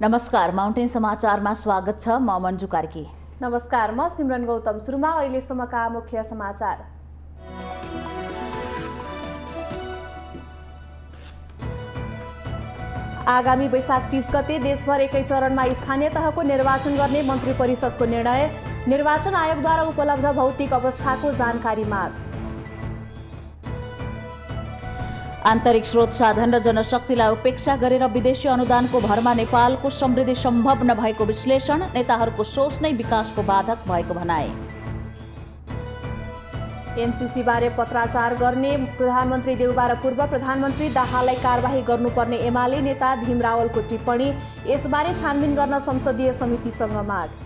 नमस्कार, माउन्टेन समाचारमा स्वागत छ। म मन्जु कार्की। नमस्कार, म सिमरन गौतम। सुरुमा अहिलेसम्मका मुख्य समाचार। आगामी वैशाख 30 गते देशभर एकै चरणमा स्थानीय तहको निर्वाचन गर्ने मन्त्री परिषदको निर्णय। निर्वाचन आयोगद्वारा उपलब्ध भौतिक अवस्थाको जानकारी माग। आन्तरिक स्रोत साधन र जनशक्तिलाई उपेक्षा गरेर विदेशी अनुदानको भरमा नेपालको समृद्धि सम्भव नभएको विश्लेषण। नेताहरूको सोच नै विकासको बाधक भएको भनाए। एमसीसी बारे पत्राचार गर्ने प्रधानमन्त्री देउबा र पूर्व प्रधानमन्त्री दाहाललाई कारबाही गर्नुपर्ने एमाले नेता भीम रावलको टिप्पणी। यसबारे छानबिन गर्न संसदीय समितिसँग माग।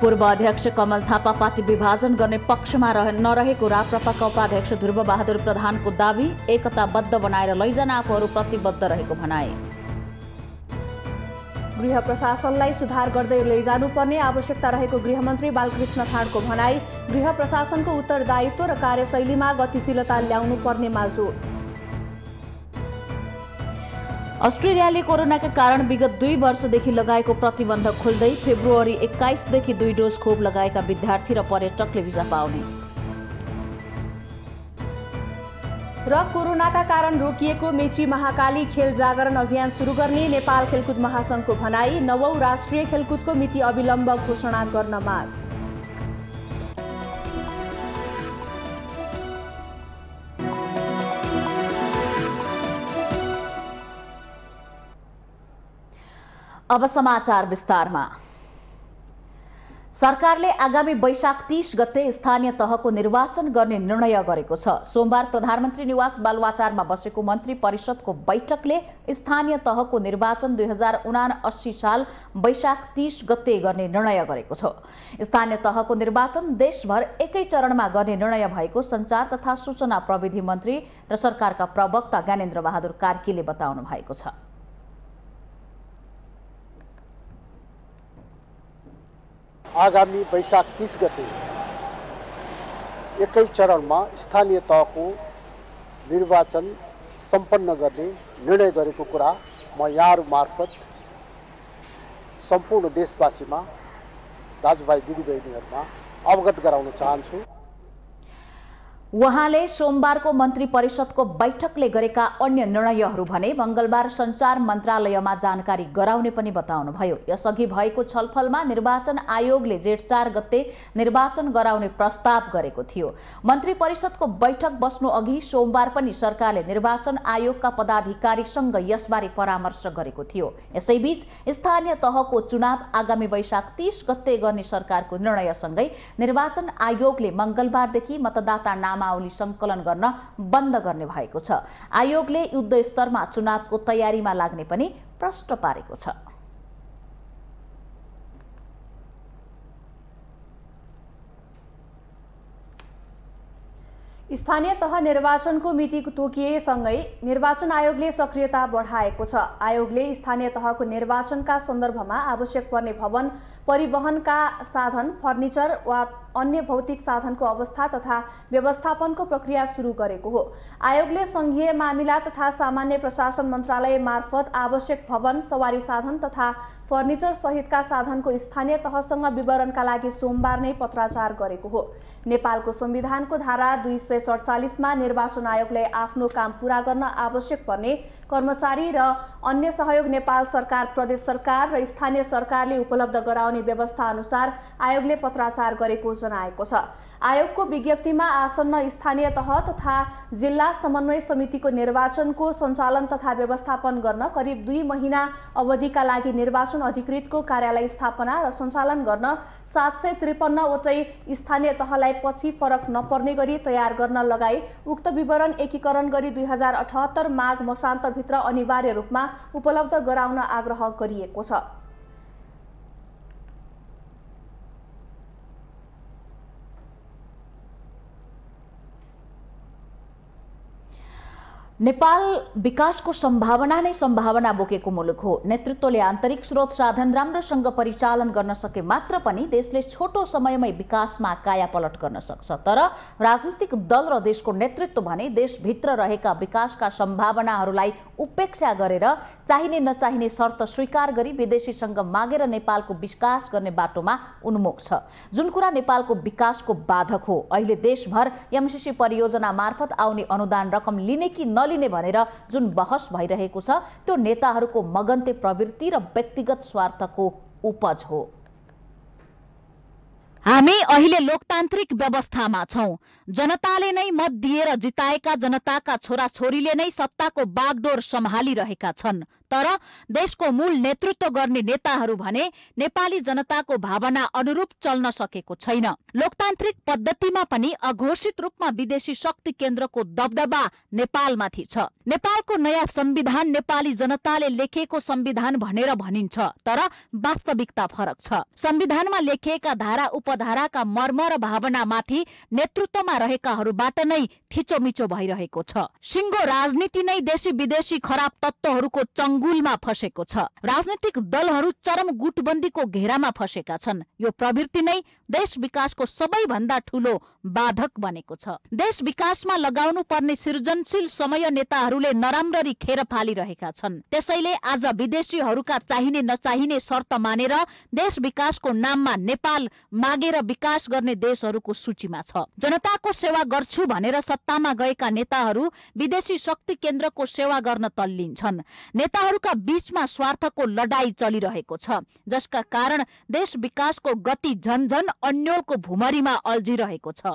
पूर्व अध्यक्ष कमल थापा पार्टी विभाजन गर्ने पक्षमा नरहेको राप्रपाका उपाध्यक्ष ध्रुव बहादुर प्रधानको दावी। एकताबद्ध बनाएर लैजान आफूहरू प्रतिबद्ध रहेको भनाए। गृह प्रशासनलाई सुधार गर्दै लैजानुपर्ने आवश्यकता रहेको गृहमन्त्री बालकृष्ण खाँडको भनाई। गृह प्रशासनको उत्तरदायित्व र कार्यशैलीमा गतिशीलता ल्याउनु पर्नेमा जोड। अस्ट्रेलियाले कोरोनाका कारण विगत 2 वर्षदेखि लगाएको प्रतिबन्ध खुल्दै फेब्रुअरी 21 देखि 2 डोज खोप लगाएका विद्यार्थी र पर्यटकले भिजा पाउने। र कोरोनाका कारण रोकिएको मेची महाकाली खेल जागरण अभियान सुरु गर्ने नेपाल खेलकुद महासंघको भनाई। 9औं राष्ट्रिय खेलकुदको मिति अविलम्ब घोषणा गर्न माग। अब समाचार विस्तारमा। सरकारले आगामी वैशाख 30 गते स्थानीय तहको निर्वाचन गर्ने निर्णय गरेको छ। सोमबार प्रधानमन्त्री निवास बालुवाटारमा बसेको मन्त्री परिषदको बैठकले स्थानीय तहको निर्वाचन 2079 साल वैशाख 30 गते गर्ने निर्णय गरेको छ। स्थानीय तहको निर्वाचन देशभर एकै चरणमा गर्ने निर्णय भएको सञ्चार तथा सूचना प्रविधि मन्त्री र सरकारका प्रवक्ता ज्ञानेन्द्र बहादुर कार्कीले बताउनु भएको छ। आगामी वैशाख 30 गते एकै चरणमा स्थानीय तहको निर्वाचन सम्पन्न गर्ने निर्णय गरेको कुरा म यहाँहरू मार्फत सम्पूर्ण देशवासीमा, दाजुभाइ दिदीबहिनीहरूमा अवगत गराउन चाहन्छु। उहाँले सोमबारको मन्त्री परिषदको बैठकले गरेका अन्य निर्णयहरू भने मंगलबार सञ्चार मन्त्रालयमा जानकारी गराउने पनि बताउनुभयो। यसअघि भएको छलफलमा निर्वाचन आयोगले जेठ 4 गते निर्वाचन गराउने प्रस्ताव गरेको थियो। मन्त्री परिषदको बैठक बस्नु अघि सोमबार पनि सरकारले निर्वाचन आयोगका पदाधिकारीसँग यसबारे परामर्श गरेको थियो। यसैबीच स्थानीय तहको चुनाव आगामी वैशाख 30 गते गर्ने सरकारको निर्णयसँगै निर्वाचन आयोगले मंगलबारदेखि मतदाता नामावली संकलन गर्न बन्द गर्ने भएको छ। आयोगले युद्ध स्तरमा चुनावको तयारीमा लाग्ने पनि प्रश्न पारेको छ। स्थानीय तह निर्वाचनको मिति तोकिएसँगै निर्वाचन आयोगले सक्रियता बढाएको छ। आयोगले स्थानीय तहको निर्वाचनका सन्दर्भमा आवश्यक पर्ने भवन, परिवहनका साधन, फर्निचर वा अन्य भौतिक साधनको अवस्था तथा व्यवस्थापनको प्रक्रिया सुरु गरेको हो। आयोगले संघीय मामिला तथा सामान्य प्रशासन मन्त्रालय मार्फत आवश्यक भवन, सवारी साधन तथा फर्निचर सहितका साधनको स्थानीय तहसँग विवरणका लागि सोमबार नै पत्राचार गरेको हो। नेपालको संविधानको धारा 247 मा निर्वाचन आयोगले आफ्नो काम पूरा गर्न आवश्यक पर्ने कर्मचारी र अन्य सहयोग नेपाल सरकार, प्रदेश सरकार र स्थानीय सरकारले उपलब्ध गराउने व्यवस्था अनुसार आयोगले पत्राचार गरेको जनाएको छ। आयोगको विज्ञप्तिमा आसन्न स्थानीय तह तथा जिल्ला समन्वय समितिको निर्वाचनको सञ्चालन तथा व्यवस्थापन गर्न करिब 2 महिना अवधिका लागि निर्वाचन अधिकृतको कार्यालय स्थापना र सञ्चालन गर्न 753 वटै स्थानीय तहलाई पछि फरक नपर्ने गरी तयार गर्न लगाई उक्त विवरण एकीकरण गरी 2078 माघ मसान्तभित्र अनिवार्य रूपमा उपलब्ध गराउन आग्रह गरिएको छ। नेपाल विकासको सम्भावना नै सम्भावना बोकेको मुलुक हो। नेतृत्वले आन्तरिक स्रोत साधन राम्रोसँग परिचालन गर्न सके मात्र पनि देशले छोटो समयमै विकासमा कायापलट गर्न सक्छ। तर राजनीतिक दल र देशको नेतृत्व भने देशभित्र रहेका विकासका सम्भावनाहरूलाई उपेक्षा गरेर चाहिने नचाहिने शर्त स्वीकार गरी विदेशीसँग मागेर नेपालको विकास गर्ने बाटोमा उन्मुख छ, जुन कुरा नेपालको विकासको बाधक हो। अहिले देशभर एमसीसी परियोजना मार्फत आउने अनुदान रकम लिने कि लिने भनेर जुन बहस भइरहेको छ त्यो नेताहरूको मगन्ते प्रवृत्ति र व्यक्तिगत स्वार्थको उपज हो। हामी अहिले लोकतान्त्रिक व्यवस्थामा छौं। जनताले नै मत दिएर जिताएका जनताका छोराछोरीले नै सत्ताको बागडोर सम्हालिरहेका छन्। तर देशको मूल नेतृत्व गर्ने नेताहरू भने नेपाली जनताको भावना अनुरूप चल्न सकेको छैन। लोकतान्त्रिक पद्धतिमा पनि अघोषित रूपमा विदेशी शक्ति केन्द्रको दबदबा नेपालमाथि छ। नेपालको नयाँ संविधान नेपाली जनताले लेखेको संविधान भनेर भनिन्छ, तर वास्तविकता फरक छ। संविधानमा लेखिएका धारा उपधाराका मर्म र भावनामाथि नेतृत्वमा रहेकाहरूबाट नै थिचोमिचो भइरहेको छ। सिङ्गो राजनीति नै देशी विदेशी खराब तत्त्वहरूको चङ्गुलमा फसेको छ। राजनीतिक दलहरू चरम गुटबन्दीको घेरामा फसेका छन्। यो प्रवृत्ति नै देश विकासको सबैभन्दा ठूलो बाधक बनेको छ। देश विकासमा लगाउनु पर्ने सृजनशील समय नेताहरूले नराम्ररी खेर फालिरहेका छन्। त्यसैले आज विदेशीहरूका चाहिने नचाहिने शर्त मानेर देश विकासको नाममा नेपाल मागेर विकास गर्ने देशहरूको सूचीमा छ। जनताको सेवा गर्छु भनेर सत्तामा गएका नेताहरू विदेशी शक्ति केन्द्रको सेवा गर्न तल्लिन्छन्। नेताहरूका बीचमा स्वार्थको लडाई चलिरहेको छ, जसका कारण देश विकासको गति झन्झन अन्योलको भुमरीमा अल्झिरहेको छ।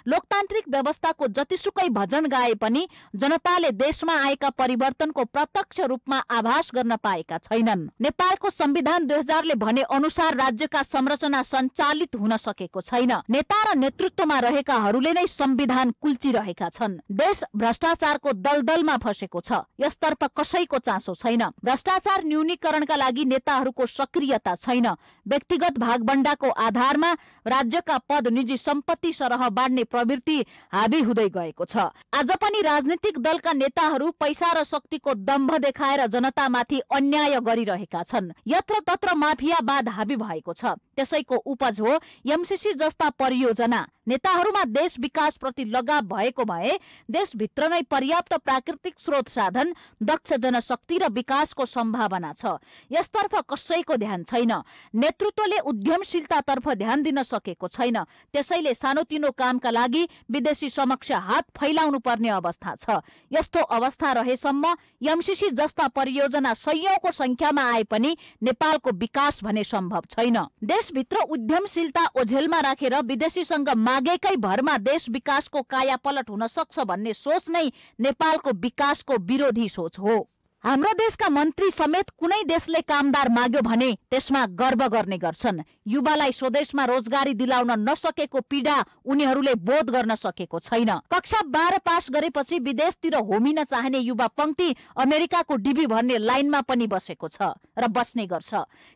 लोकतान्त्रिक व्यवस्थाको जतिसुकै भजन गाए पनि जनताले देशमा आएका परिवर्तनको प्रत्यक्ष रूपमा आभास गर्न पाएका छैनन्। नेपालको संविधान 2000ले भने अनुसार राज्यका संरचना सञ्चालित हुन सकेको छैन। नेता र नेतृत्वमा रहेकाहरूले नै संविधान कुल्चिरहेका छन्। देश भ्रष्टाचारको दलदलमा फसेको छ, यसतर्फ कसैको चासो छैन। भ्रष्टाचार न्यूनीकरणका लागि नेताहरूको सक्रियता छैन। व्यक्तिगत भागबण्डाको आधारमा राज्यका पद निजी सम्पत्ति सरह बाँड्ने प्रवृत्ति हाबी हुँदै गएको छ। आज पनि राजनीतिक दलका नेताहरू पैसा र शक्तिको दम्भ देखाएर जनतामाथि अन्याय गरिरहेका छन्। यत्रतत्र माफियावाद हाबी भएको छ। त्यसैको उपज हो एमसीसी जस्ता परियोजना। नेताहरूमा देश विकास प्रति लगाव भएको भए देशभित्र नै पर्याप्त प्राकृतिक स्रोत साधन, दक्ष जनशक्ति र विकासको सम्भावना छ। यसतर्फ कसैको ध्यान छैन। नेतृत्वले उद्यमशीलतातर्फ ध्यान दिन सकेको छैन। त्यसैले सानोतिनो कामका लागि विदेशी समक्ष हात फैलाउनु पर्ने अवस्था छ। यस्तो अवस्था रहेसम्म एमसीसी जस्ता परियोजना सयौंको संख्यामा आए पनि नेपालको विकास भने सम्भव छैन। देशभित्र उद्यमशीलता ओझेलमा राखेर विदेशीसँग मागेकै भरमा देश विकासको कायापलट हुन सक्छ भन्ने सोच नै नेपालको विकासको विरोधी सोच हो। हाम्रो देशका मन्त्री समेत कुनै देशले कामदार माग्यो भने त्यसमा गर्व गर्ने गर्छन्। युवालाई स्वदेशमा रोजगारी दिलाउन नसकेको पीडा उनीहरूले बोध गर्न सकेको छैन। कक्षा 12 पास गरेपछि विदेशतिर होमिन चाहने युवा पंक्ति अमेरिकाको डिबी भर्ने लाइनमा पनि बसेको छ र बस्ने गर्छ।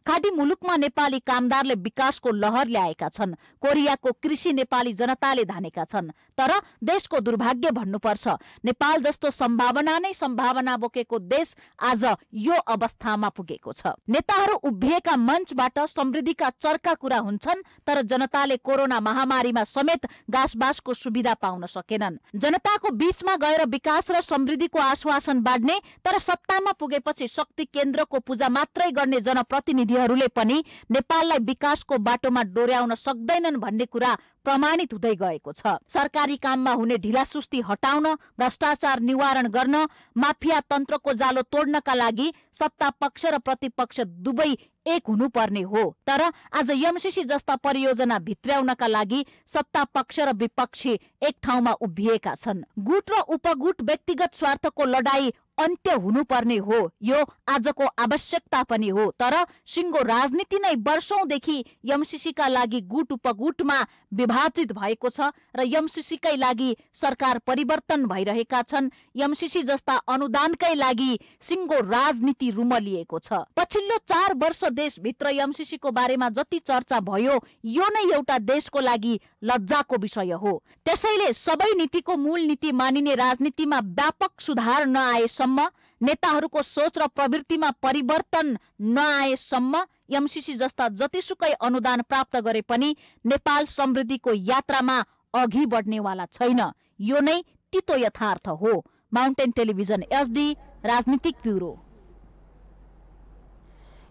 खाडी मुलुकमा नेपाली कामदारले विकासको लहर ल्याएका छन्। कोरियाको कृषि नेपाली जनताले धानेका छन्। तर देशको दुर्भाग्य भन्नुपर्छ, नेपाल जस्तो सम्भावना नै सम्भावना बोकेको देश आज यो अवस्थामा पुगेको छ। नेताहरू उभिएका मञ्चबाट समृद्धिका चर्का कुरा हुन्छन्, तर जनताले कोरोना महामारीमा समेत घाँसबासको सुविधा पाउन सकेनन्। जनताको बीचमा गएर विकास र समृद्धिको आश्वासन बाँड्ने, तर सत्तामा पुगेपछि शक्ति केन्द्रको पूजा मात्रै गर्ने जनप्रतिनिधिहरूले पनि नेपाललाई विकासको बाटोमा डोर्याउन सक्दैनन् भन्ने कुरा प्रमाणित हुँदै गएको छ। सरकारी काममा हुने ढिलासुस्ती हटाउन, भ्रष्टाचार निवारण गर्न, माफिया तन्त्रको जालो तोड्नका लागि सत्ता पक्ष र प्रतिपक्ष दुवै एक हुनुपर्ने हो। तर आज एमसीसी जस्ता परियोजना भित्र्याउनका लागि सत्ता पक्ष र विपक्षी एक ठाउँमा उभिएका छन्। गुट र उपगुट व्यक्तिगत स्वार्थको लडाई अन्त्य हुनुपर्ने हो। यो आजको आवश्यकता पनि हो। तर सिङ्गो राजनीति नै वर्षौंदेखि एमसीसीका लागि गुट उपगुटमा विभाजित भएको छ र एमसीसीकै लागि सरकार परिवर्तन भइरहेका छन्। एमसीसी जस्ता अनुदानकै लागि सिङ्गो राजनीति रुमलिएको छ। पछिल्लो 4 वर्ष देशभित्र एमसीसीको बारेमा जति चर्चा भयो यो नै एउटा देशको लागि लज्जाको विषय हो। त्यसैले सबै नीतिको मूल नीति मानिने राजनीतिमा व्यापक सुधार नआएसम्म, नेताहरूको सोच र प्रवृत्तिमा परिवर्तन नआएसम्म एमसीसी जस्ता जतिसुकै अनुदान प्राप्त गरे पनि नेपाल समृद्धिको यात्रामा अघि बढ्नेवाला छैन। यो नै तितो यथार्थ हो। माउन्टेन टेलिभिजन एसडी राजनीतिक ब्युरो।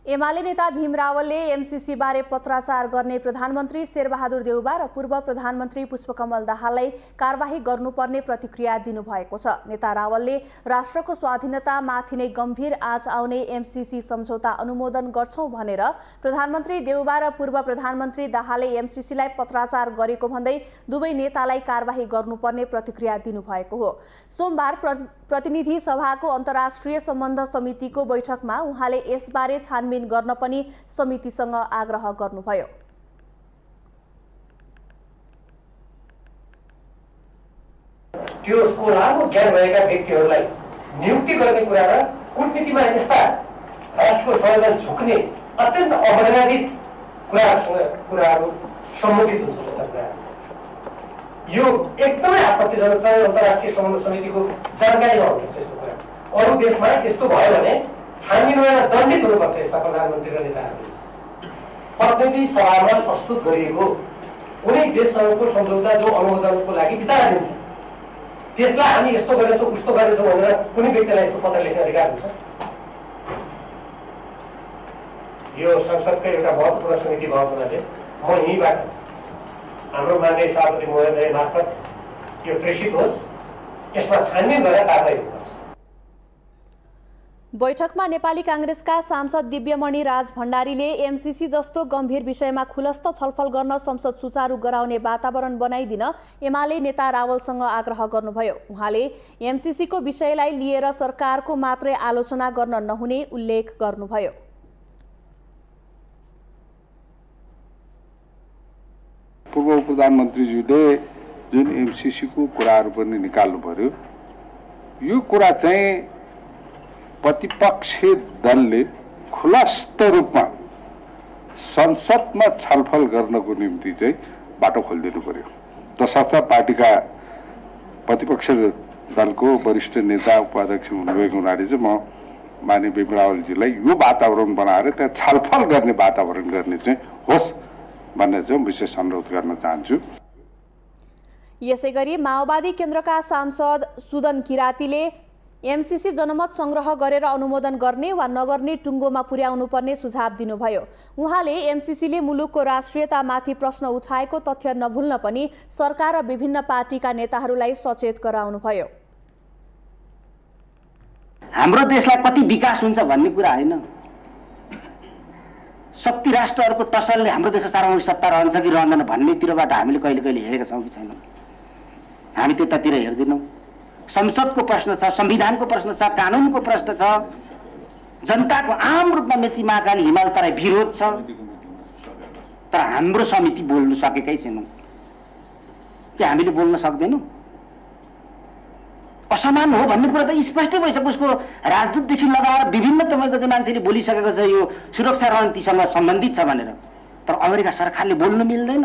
एमाले नेता भीम रावलले एमसीसी बारे पत्राचार गर्ने प्रधानमन्त्री शेरबहादुर देउबा र पूर्व प्रधानमन्त्री पुष्पकमल दाहाललाई कारबाही गर्नुपर्ने प्रतिक्रिया दिनुभएको छ। नेता रावलले राष्ट्रको स्वाधीनतामाथि नै गम्भीर आँच आउने एमसीसी सम्झौता अनुमोदन गर्छौं भनेर प्रधानमन्त्री देउबा र पूर्व प्रधानमन्त्री दाहालले एमसीसीलाई पत्राचार गरेको भन्दै दुवै नेतालाई कारबाही गर्नुपर्ने प्रतिक्रिया दिनुभएको हो। सोमबार प्रतिनिधि सभाको अन्तर्राष्ट्रिय सम्बन्ध समितिको बैठकमा उहाँले यसबारे छानबिन गर्न पनि समितिसँग आग्रह गर्नुभयो। त्यो लामो ज्ञान भएका व्यक्तिहरूलाई नियुक्ति गर्ने कुरा र कूटनीतिमा यस्ता राष्ट्रको संविधान झुक्ने अत्यन्त अवैधानिक कुराहरू सम्बन्धित हुन्छ। जस्ता कुरा यो एकदमै आपत्तिजनक छ। अन्तर्राष्ट्रिय सम्बन्ध समितिको जानकारीमा हुन्छ यस्तो कुरा। अरू देशमा यस्तो भयो भने छानबिन गरेर दण्डित हुनुपर्छ यस्ता प्रधानमन्त्री र नेताहरू। प्रतिनिधि सभामा प्रस्तुत गरिएको कुनै देशसँगको सम्झौता जो अनुमोदनको लागि विचार दिन्छ त्यसलाई हामी यस्तो गरेछौँ उस्तो गरेछौँ भनेर कुनै व्यक्तिलाई यस्तो पत्र लेख्ने अधिकार हुन्छ? यो संसदको एउटा महत्त्वपूर्ण समिति भएको हुनाले म यहीँबाट हाम्रो माननीय सभापति महोदय मार्फत यो प्रेषित होस्, यसमा छानबिन गरेर कारबाही हुनुपर्छ। बैठकमा नेपाली कांग्रेसका सांसद दिव्यमणि राज भण्डारीले एमसीसी जस्तो गम्भीर विषयमा खुलस्त छलफल गर्न संसद सुचारू गराउने वातावरण बनाइदिन एमाले नेता रावलसँग आग्रह गर्नुभयो। उहाँले एमसीसीको विषयलाई लिएर सरकारको मात्रै आलोचना गर्न नहुने उल्लेख गर्नुभयो। पूर्व प्रधानमन्त्रीज्यूले जुन एमसीसी को कुराहरू पनि निकाल्नु पर्यो, यो कुरा चाहिँ प्रतिपक्षी दलले खुलस्त रूपमा संसदमा छलफल गर्नको निम्ति चाहिँ बाटो खोलिदिनु पर्यो। तसर्थ पार्टीका प्रतिपक्ष दलको वरिष्ठ नेता उपाध्यक्ष हुनुभएको हुनाले चाहिँ म माननीय भीम रावलजीलाई यो वातावरण बनाएर त्यहाँ छलफल गर्ने वातावरण गर्ने चाहिँ होस् भन्ने चाहिँ विशेष अनुरोध गर्न चाहन्छु। यसैगरी माओवादी केन्द्रका सांसद सुदन किरातीले एमसीसी जनमत संग्रह गरेर अनुमोदन गर्ने वा नगर्ने टुङ्गोमा पुर्याउनु पर्ने सुझाव दिनुभयो। उहाँले एमसीसीले मुलुकको राष्ट्रियतामाथि प्रश्न उठाएको तथ्य नभुल्न पनि सरकार र विभिन्न पार्टीका नेताहरूलाई सचेत गराउनुभयो। हाम्रो देशलाई कति विकास हुन्छ भन्ने कुरा होइन, शक्ति राष्ट्रहरूको टसलले हाम्रो देशको सार्वभौमिक सत्ता रहन्छ कि रहँदैन भन्नेतिरबाट हामीले कहिले कहिले हेरेका छौँ कि छैनौँ? हामी त्यतातिर हेर्दैनौँ। संसदको प्रश्न छ, संविधानको प्रश्न छ, कानुनको प्रश्न छ, जनताको आम रूपमा मेची महाकाली हिमाल तराई विरोध छ, तर हाम्रो समिति बोल्न सकेकै छैनौँ कि हामीले बोल्न सक्दैनौँ। असमान हो भन्ने कुरा त स्पष्टै भइसक्यो। उसको राजदूतदेखि लगाएर विभिन्न तपाईँको चाहिँ मान्छेले बोलिसकेको छ यो सुरक्षा रणनीतिसँग सम्बन्धित छ भनेर, तर अमेरिका सरकारले बोल्नु मिल्दैन।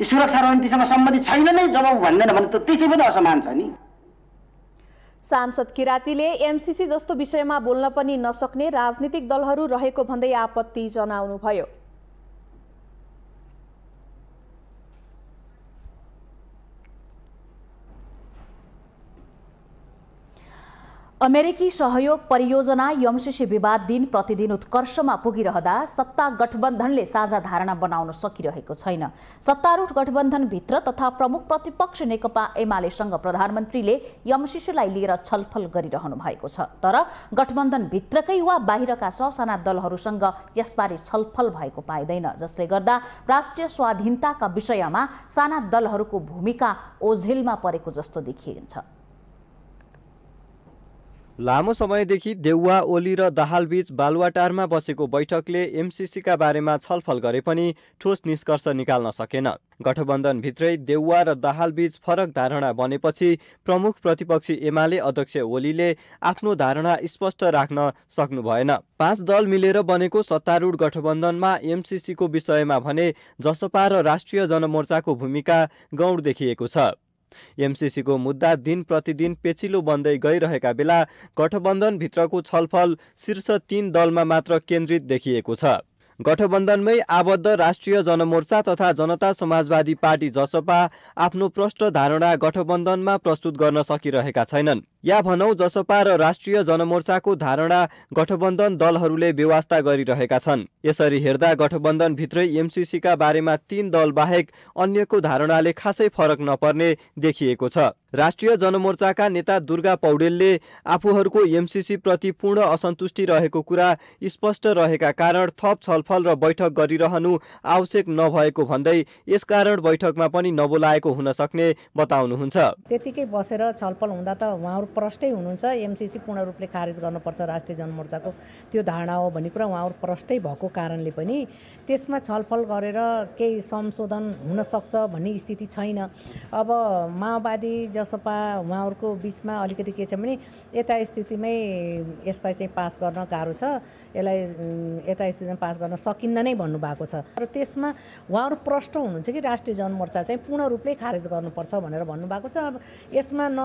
यो सुरक्षा रणनीतिसँग सम्बन्धित छैन नै जब भन्दैन भने त त्यसै पनि असमान छ नि। सांसद किरातीले एमसीसी जस्तो विषयमा बोल्न पनि नसक्ने राजनीतिक दलहरू रहेको भन्दै आपत्ति जनाउनुभयो। अमेरिकी सहयोग परियोजना एमसीसी विवाद दिन प्रतिदिन उत्कर्षमा पुगिरहँदा सत्ता गठबन्धनले साझा धारणा बनाउन सकिरहेको छैन। सत्तारूढ गठबन्धनभित्र तथा प्रमुख प्रतिपक्ष नेकपा एमालेसँग प्रधानमन्त्रीले एमसीसीलाई लिएर छलफल गरिरहनु भएको छ, तर गठबन्धनभित्रकै वा बाहिरका ससाना दलहरूसँग यसबारे छलफल भएको पाइँदैन, जसले गर्दा राष्ट्रिय स्वाधीनताका विषयमा साना दलहरूको भूमिका ओझेलमा परेको जस्तो देखिन्छ। लामो समयदेखि देउवा ओली र दाहालबीच बालुवाटारमा बसेको बैठकले एमसीसीका बारेमा छलफल गरे पनि ठोस निष्कर्ष निकाल्न सकेन। गठबन्धनभित्रै देउवा र दाहालबीच फरक धारणा बनेपछि प्रमुख प्रतिपक्षी एमाले अध्यक्ष ओलीले आफ्नो धारणा स्पष्ट राख्न सक्नु भएन। 5 दल मिलेर बनेको सत्तारूढ गठबन्धनमा एमसीसीको विषयमा भने जसपा र राष्ट्रिय जनमोर्चाको भूमिका गौण देखिएको छ। एमसीसीको मुद्दा दिन प्रतिदिन पेचिलो बन्दै गइरहेका बेला गठबन्धनभित्रको छलफल शीर्ष 3 दलमा मात्र केन्द्रित देखिएको छ। गठबन्धनमै आबद्ध राष्ट्रिय जनमोर्चा तथा जनता समाजवादी पार्टी जसपा आफ्नो प्रष्ट धारणा गठबन्धनमा प्रस्तुत गर्न सकिरहेका छैनन्। या भनौं जसपा र राष्ट्रिय जनमोर्चाको धारणा गठबन्धन दलहरूले बेवास्ता गरिरहेका छन्। यसरी हेर्दा गठबन्धनभित्रै एमसीसीका बारेमा 3 दल बाहेक अन्यको धारणाले खासै फरक नपर्ने देखिएको छ। राष्ट्रिय जनमोर्चाका नेता दुर्गा पौडेलले आफूहरूको एमसीसी प्रति पूर्ण असन्तुष्टि रहेको कुरा स्पष्ट रहेका कारण थप छलफल र बैठक गरिरहनु आवश्यक नभएको भन्दै यसकारण बैठकमा पनि नबोलाएको हुन सक्ने बताउनुहुन्छ। त्यतिकै बसेर छलफल हुँदा त उहाँहरू प्रष्टै हुनुहुन्छ एमसीसी पूर्ण रूपले खारेज गर्नुपर्छ राष्ट्रिय जनमोर्चाको त्यो धारणा हो भन्ने कुरा उहाँहरू प्रष्टै भएको कारणले पनि त्यसमा छलफल गरेर केही संशोधन हुन सक्छ भन्ने स्थिति छैन। अब माओवादी जसपा उहाँहरूको बिचमा अलिकति के छ भने यता स्थितिमै यसलाई चाहिँ पास गर्न गाह्रो छ, यसलाई यता स्थितिमा पास गर्न सकिन्न नै भन्नुभएको छ। र त्यसमा उहाँहरू प्रष्ट हुनुहुन्छ कि राष्ट्रिय जनमोर्चा चाहिँ पूर्ण रूपले खारेज गर्नुपर्छ भनेर भन्नुभएको छ। अब यसमा न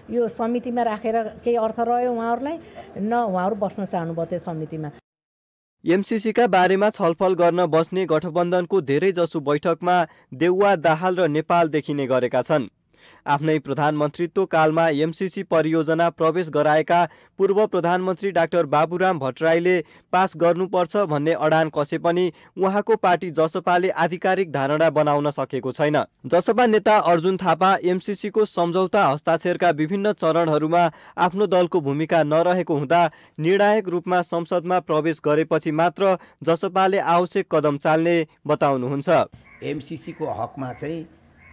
यो समितिमा राखेर केही अर्थ रह्यो उहाँहरूलाई, न उहाँहरू बस्न चाहनुभयो त्यो समितिमा। एमसीसीका बारेमा छलफल गर्न बस्ने गठबन्धनको धेरैजसो बैठकमा देउवा, दाहाल र नेपाल देखिने गरेका छन्। आफ्नै प्रधानमन्त्रीत्व कालमा एमसीसी परियोजना प्रवेश गराएका पूर्व प्रधानमन्त्री डाक्टर बाबुराम भट्टराईले पास गर्नुपर्छ भन्ने अडान कसे पनि उहाँको पार्टी जसपाले आधिकारिक धारणा बनाउन सकेको छैन। जसपा नेता अर्जुन थापा एमसीसीको सम्झौता हस्ताक्षरका विभिन्न चरणहरूमा आफ्नो दलको भूमिका नरहेको हुँदा निर्णायक रूपमा संसदमा प्रवेश गरेपछि मात्र जसपाले आवश्यक कदम चाल्ने बताउनुहुन्छ। एमसीसीको हकमा चाहिँ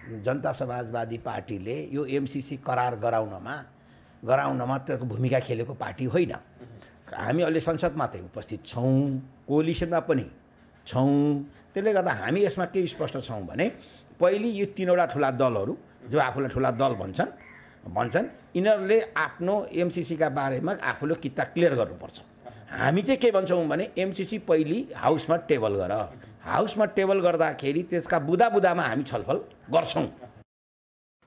जनता समाजवादी पार्टीले यो एमसीसी करार गराउनमा त्यसको भूमिका खेलेको पार्टी होइन। हामी अहिले संसदमा चाहिँ उपस्थित छौँ, कोलिसनमा पनि छौँ। त्यसले गर्दा हामी यसमा के स्पष्ट छौँ भने पहिले यो 3वटा ठुला दलहरू जो आफूलाई ठुला दल भन्छन् यिनीहरूले आफ्नो एमसीसीका बारेमा आफूले किता क्लियर गर्नुपर्छ। हामी चाहिँ के भन्छौँ भने एमसीसी पहिले हाउसमा टेबल गर, हाउसमा टेबल गर्दाखेरि त्यसका बुदामा हामी छलफल गर्छौँ।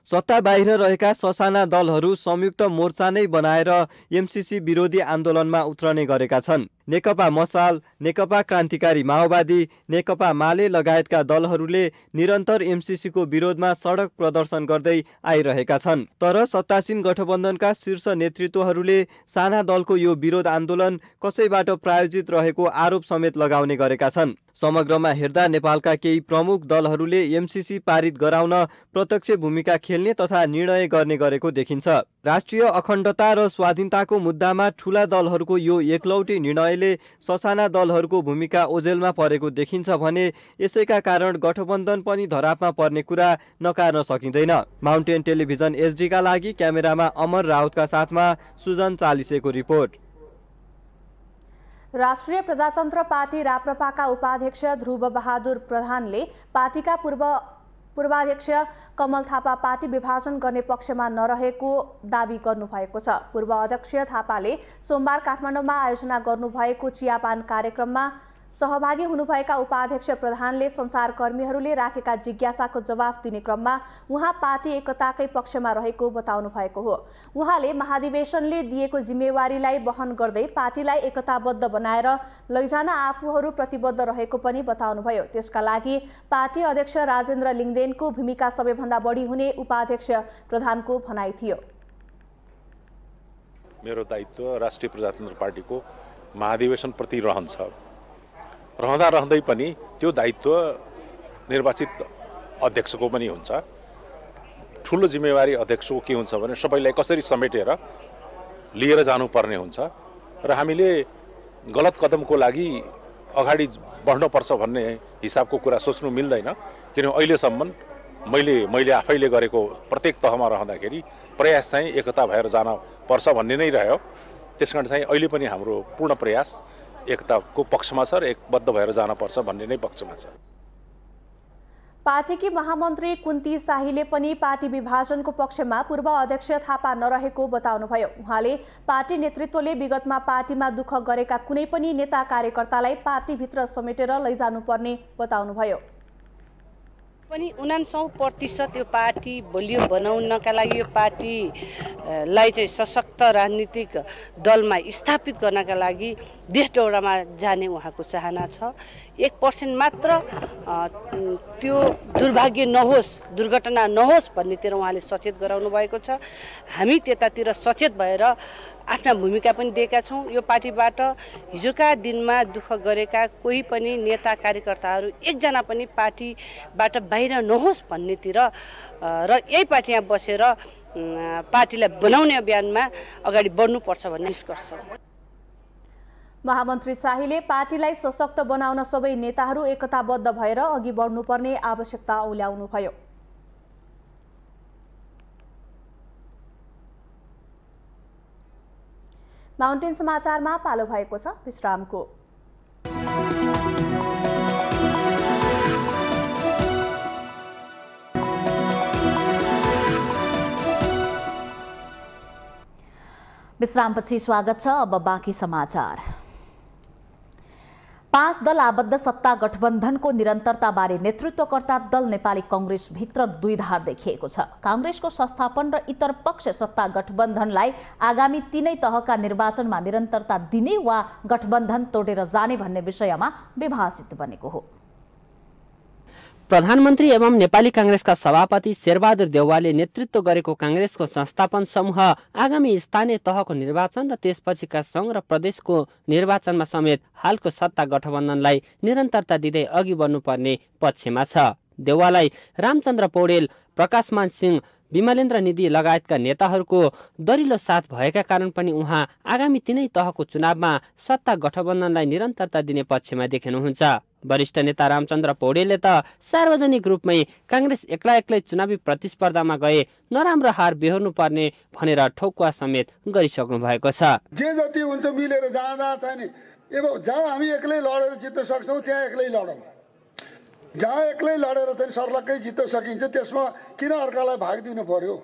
सत्ता बाहिर रहेका ससाना दलहरू संयुक्त मोर्चा नै बनाएर एमसीसी विरोधी आन्दोलनमा उत्रने गरेका छन्। नेकपा मसाल, नेकपा क्रान्तिकारी माओवादी, नेकपा माले लगायतका दलहरूले निरन्तर एमसीसीको विरोधमा सडक प्रदर्शन गर्दै आइरहेका छन्। तर सत्तासीन गठबन्धनका शीर्ष नेतृत्वहरूले साना दलको यो विरोध आन्दोलन कसैबाट प्रायोजित रहेको आरोप समेत लगाउने गरेका छन्। समग्रमा हेर्दा नेपालका केही प्रमुख दलहरूले एमसीसी पारित गराउन प्रत्यक्ष भूमिका खेल्ने तथा निर्णय गर्ने गरेको देखिन्छ। राष्ट्रिय अखण्डता र स्वाधीनताको मुद्दामा ठूला दलहरूको यो एकलौटी निर्णयले ससाना दलहरूको भूमिका ओझेलमा परेको देखिन्छ भने यसैका कारण गठबन्धन पनि धरापमा पर्ने कुरा नकार्न सकिँदैन। माउन्टेन टेलिभिजन एसडी का लागि क्यामेरामा अमर राउतका साथमा सुजन चालिसेको रिपोर्ट। राष्ट्रिय प्रजातन्त्र पार्टी राप्रपाका उपाध्यक्ष ध्रुव बहादुर प्रधानले पार्टीका पूर्वाध्यक्ष कमल थापा पार्टी विभाजन गर्ने पक्षमा नरहेको दावी गर्नुभएको छ। पूर्व अध्यक्ष थापाले सोमबार काठमाडौँमा आयोजना गर्नुभएको चियापान कार्यक्रममा सहभागी हुनुभएका उपाध्यक्ष प्रधानले संचारकर्मीहरूले राखेका जिज्ञासाको जवाफ दिने क्रममा उहाँ पार्टी एकताकै पक्षमा रहेको बताउनु भएको हो। उहाँले महाधिवेशनले दिएको जिम्मेवारीलाई वहन गर्दै पार्टीलाई एकताबद्ध बनाएर लैजान आफूहरू प्रतिबद्ध रहेको पनि बताउनुभयो। त्यसका लागि पार्टी अध्यक्ष राजेन्द्र लिङदेनको भूमिका सबैभन्दा बढी हुने उपाध्यक्ष प्रधानको भनाइ थियो। मेरो दायित्व राष्ट्रिय प्रजातन्त्र पार्टीको महाधिवेशन प्रति रहँदै पनि त्यो दायित्व निर्वाचित अध्यक्षको पनि हुन्छ। ठुलो जिम्मेवारी अध्यक्षको के हुन्छ भने सबैलाई कसरी समेटेर लिएर जानुपर्ने हुन्छ र हामीले गलत कदमको लागि अगाडि बढ्नुपर्छ भन्ने हिसाबको कुरा सोच्नु मिल्दैन। किनभने अहिलेसम्म मैले आफैले गरेको प्रत्येक तहमा रहँदाखेरि प्रयास चाहिँ एकता भएर जान पर्छ भन्ने नै रह्यो। त्यसकारण चाहिँ अहिले पनि हाम्रो पूर्ण प्रयास एकताको पक्षमा छ र एकबद्ध भएर जान पर्छ भन्ने नै पक्षमा छ। पार्टीकी महामन्त्री कुन्ती शाहीले पनि पार्टी विभाजनको पक्षमा पूर्व अध्यक्ष थापा नरहेको बताउनुभयो। उहाँले पार्टी नेतृत्वले विगतमा पार्टीमा दुःख गरेका कुनै पनि नेता कार्यकर्तालाई पार्टीभित्र समेटेर लैजानुपर्ने बताउनुभयो। पनि 99% यो पार्टी बलियो बनाउनका लागि, यो पार्टीलाई चाहिँ सशक्त राजनीतिक दलमा स्थापित गर्नका लागि देश दौडामा जाने उहाँको चाहना छ। 1% मात्र त्यो दुर्भाग्य नहोस्, दुर्घटना नहोस् भन्नेतिर उहाँले सचेत गराउनु भएको छ। हामी त्यतातिर सचेत भएर आफ्ना भूमिका पनि दिएका छौँ। यो पार्टीबाट हिजोका दिनमा दुःख गरेका कोही पनि नेता कार्यकर्ताहरू एकजना पनि पार्टीबाट बाहिर नहोस् भन्नेतिर र यही पार्टीमा बसेर पार्टीलाई बनाउने अभियानमा अगाडि बढ्नुपर्छ भन्ने निष्कर्ष। महामन्त्री शाहीले पार्टीलाई सशक्त बनाउन सबै नेताहरू एकताबद्ध भएर अघि बढ्नुपर्ने आवश्यकता औल्याउनुभयो। माउन्टेन समाचारमा पालो भएको छ विश्रामको। विश्रामपछि स्वागत छ। अब बाँकी समाचार। 5 दल आबद्ध सत्ता गठबन्धनको निरन्तरताबारे नेतृत्वकर्ता दल नेपाली कांग्रेस भित्र द्विधार देखिएको छ। कांग्रेसको संस्थापन र इतर पक्ष सत्ता गठबन्धनलाई आगामी 3 तहका निर्वाचनमा निरन्तरता दिने वा गठबन्धन तोडेर जाने भन्ने विषयमा विभाजित बनेको हो। प्रधानमन्त्री एवं नेपाली कांग्रेसका सभापति शेरबहादुर देउवाले नेतृत्व गरेको कांग्रेसको संस्थापन समूह आगामी स्थानीय तहको निर्वाचन र त्यसपछिका संघ र प्रदेशको निर्वाचनमा समेत हालको सत्ता गठबन्धनलाई निरन्तरता दिँदै अघि बढ्नुपर्ने पक्षमा छ। देउवालाई रामचन्द्र पौडेल, प्रकाशमान सिंह, विमलेन्द्र निधि लगायतका नेताहरूको दरिलो साथ भएका कारण पनि उहाँ आगामी 3 तहको चुनावमा सत्ता गठबन्धनलाई निरन्तरता दिने पक्षमा देखिनुहुन्छ। वरिष्ठ नेता रामचन्द्र पौडेलले त सार्वजनिक रूपमै कांग्रेस एक्लै चुनावी प्रतिस्पर्धामा गए नराम्रो हार बेहोर्नु पर्ने भनेर ठोकुवा समेत गरिसक्नु भएको छ। जे जति हुन्छ मिलेर जहाँ चाहिँ नि जहाँ हामी एक्लै लडेर जित्न सक्छौँ त्यहाँ एक्लै लडौँ। जहाँ एक्लै लडेर चाहिँ सर्लक्कै जित्न सकिन्छ त्यसमा किन अर्कालाई भाग दिनु पर्यो।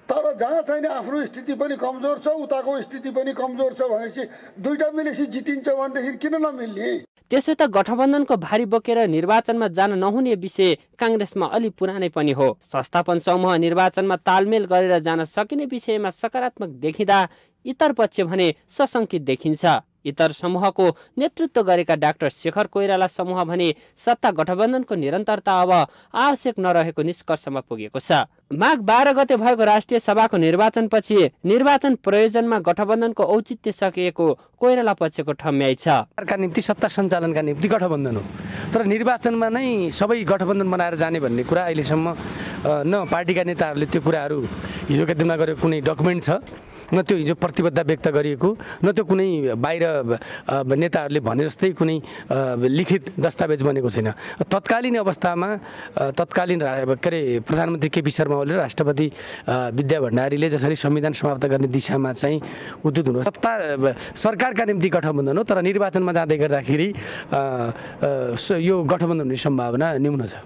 तर जहाँ चाहिँ आफ्नो स्थिति पनि कमजोर छ, उताको स्थिति पनि कमजोर छ भनेपछि दुईटा मिलेपछि जितिन्छ भनेदेखि किन नमिल्ने। त्यसो त गठबन्धनको भारी बोकेर निर्वाचनमा जान नहुने विषय कांग्रेसमा अलि पुरानै पनि हो। संस्थापन समूह निर्वाचनमा तालमेल गरेर जान सकिने विषयमा सकारात्मक देखिँदा इतर पक्ष भने सशंकित देखिन्छ। इतर समूहको नेतृत्व गरेका डाक्टर शेखर कोइराला समूह भने सत्ता गठबन्धनको निरन्तरता अब आवश्यक नरहेको निष्कर्षमा पुगेको छ। माघ 12 गते भएको राष्ट्रिय सभाको निर्वाचनपछि निर्वाचन प्रयोजनमा गठबन्धनको औचित्य सकिएको कोइराला पक्षको ठम्याइ छ। सरकारका निम्ति सत्ता सञ्चालनका निम्ति गठबन्धन हो, तर निर्वाचनमा नै सबै गठबन्धन बनाएर जाने भन्ने कुरा अहिलेसम्म न पार्टीका नेताहरूले त्यो कुराहरू हिजोका दिनमा गरेको कुनै डकुमेन्ट छ, न त्यो हिजो प्रतिबद्धता व्यक्त गरिएको, न त्यो कुनै बाहिर नेताहरूले भने जस्तै कुनै लिखित दस्तावेज बनेको छैन। तत्कालीन अवस्थामा तत्कालीन के अरे प्रधानमन्त्री केपी शर्मा ओली, राष्ट्रपति विद्या भण्डारीले जसरी संविधान समाप्त गर्ने दिशामा चाहिँ उद्युत हुनु, सत्ता सरकारका निम्ति गठबन्धन हो, तर निर्वाचनमा जाँदै गर्दाखेरि यो गठबन्धन हुने सम्भावना न्यून छ।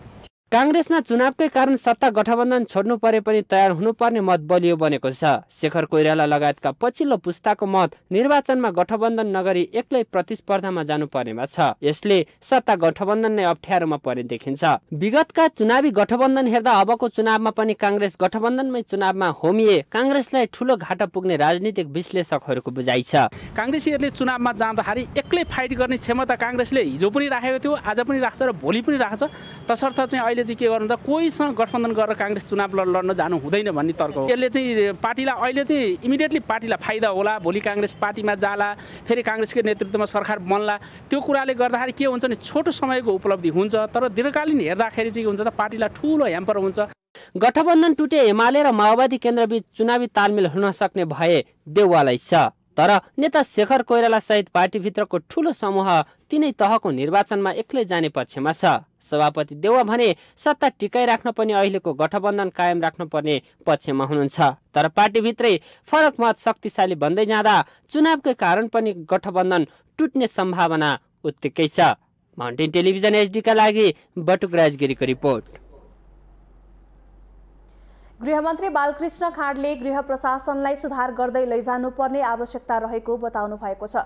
कांग्रेसमा चुनावकै कारण सत्ता गठबन्धन छोड्नु परे पनि तयार हुनुपर्ने मत बलियो बनेको छ। शेखर कोइराला लगायतका पछिल्लो पुस्ताको मत निर्वाचनमा गठबन्धन नगरी एक्लै प्रतिस्पर्धामा जानुपर्नेमा छ। यसले सत्ता गठबन्धन नै अप्ठ्यारोमा पर्ने देखिन्छ। विगतका चुनावी गठबन्धन हेर्दा अबको चुनावमा पनि कांग्रेस गठबन्धनमै चुनावमा होमिए कांग्रेसलाई ठूलो घाटा पुग्ने राजनीतिक विश्लेषकहरूको बुझाइ छ। कांग्रेसीहरूले चुनावमा जाँदाखेरि एक्लै फाइट गर्ने क्षमता कांग्रेसले हिजो पनि राखेको थियो, आज पनि राख्छ र भोलि पनि राख्छ। तसर्थ चाहिँ अहिले चाहिँ के गर्नु त, कोहीसँग गठबन्धन गरेर कांग्रेस चुनाव लड्न जानु हुँदैन भन्ने तर्क हो। यसले चाहिँ पार्टीलाई अहिले चाहिँ इमिडिएटली पार्टीलाई फाइदा होला, भोलि कांग्रेस पार्टीमा जाला, फेरि कांग्रेसकै नेतृत्वमा सरकार बन्ला, त्यो कुराले गर्दाखेरि के हुन्छ नि छोटो समयको उपलब्धि हुन्छ, तर दीर्घकालीन हेर्दाखेरि चाहिँ के हुन्छ त पार्टीलाई ठुलो ह्याम्पर हुन्छ। गठबन्धन टुटे एमाले र माओवादी केन्द्रबीच चुनावी तालमेल हुन सक्ने भए देउवालाई छ, तर नेता शेखर कोइराला सहित पार्टीभित्रको ठूलो समूह 3 तहको निर्वाचनमा एक्लै जाने पक्षमा छ। सभापति देउवा भने सत्ता टिकाइराख्न पनि अहिलेको गठबन्धन कायम राख्नुपर्ने पक्षमा हुनुहुन्छ। तर पार्टीभित्रै फरक मत शक्तिशाली बन्दै जाँदा चुनावकै कारण पनि गठबन्धन टुट्ने सम्भावना उत्तिकै छ। माउन्टेन टेलिभिजन HD का लागि बटुक राजगिरीको रिपोर्ट। गृहमन्त्री बालकृष्ण खाँडले गृह प्रशासनलाई सुधार गर्दै लैजानुपर्ने आवश्यकता रहेको बताउनु भएको छ।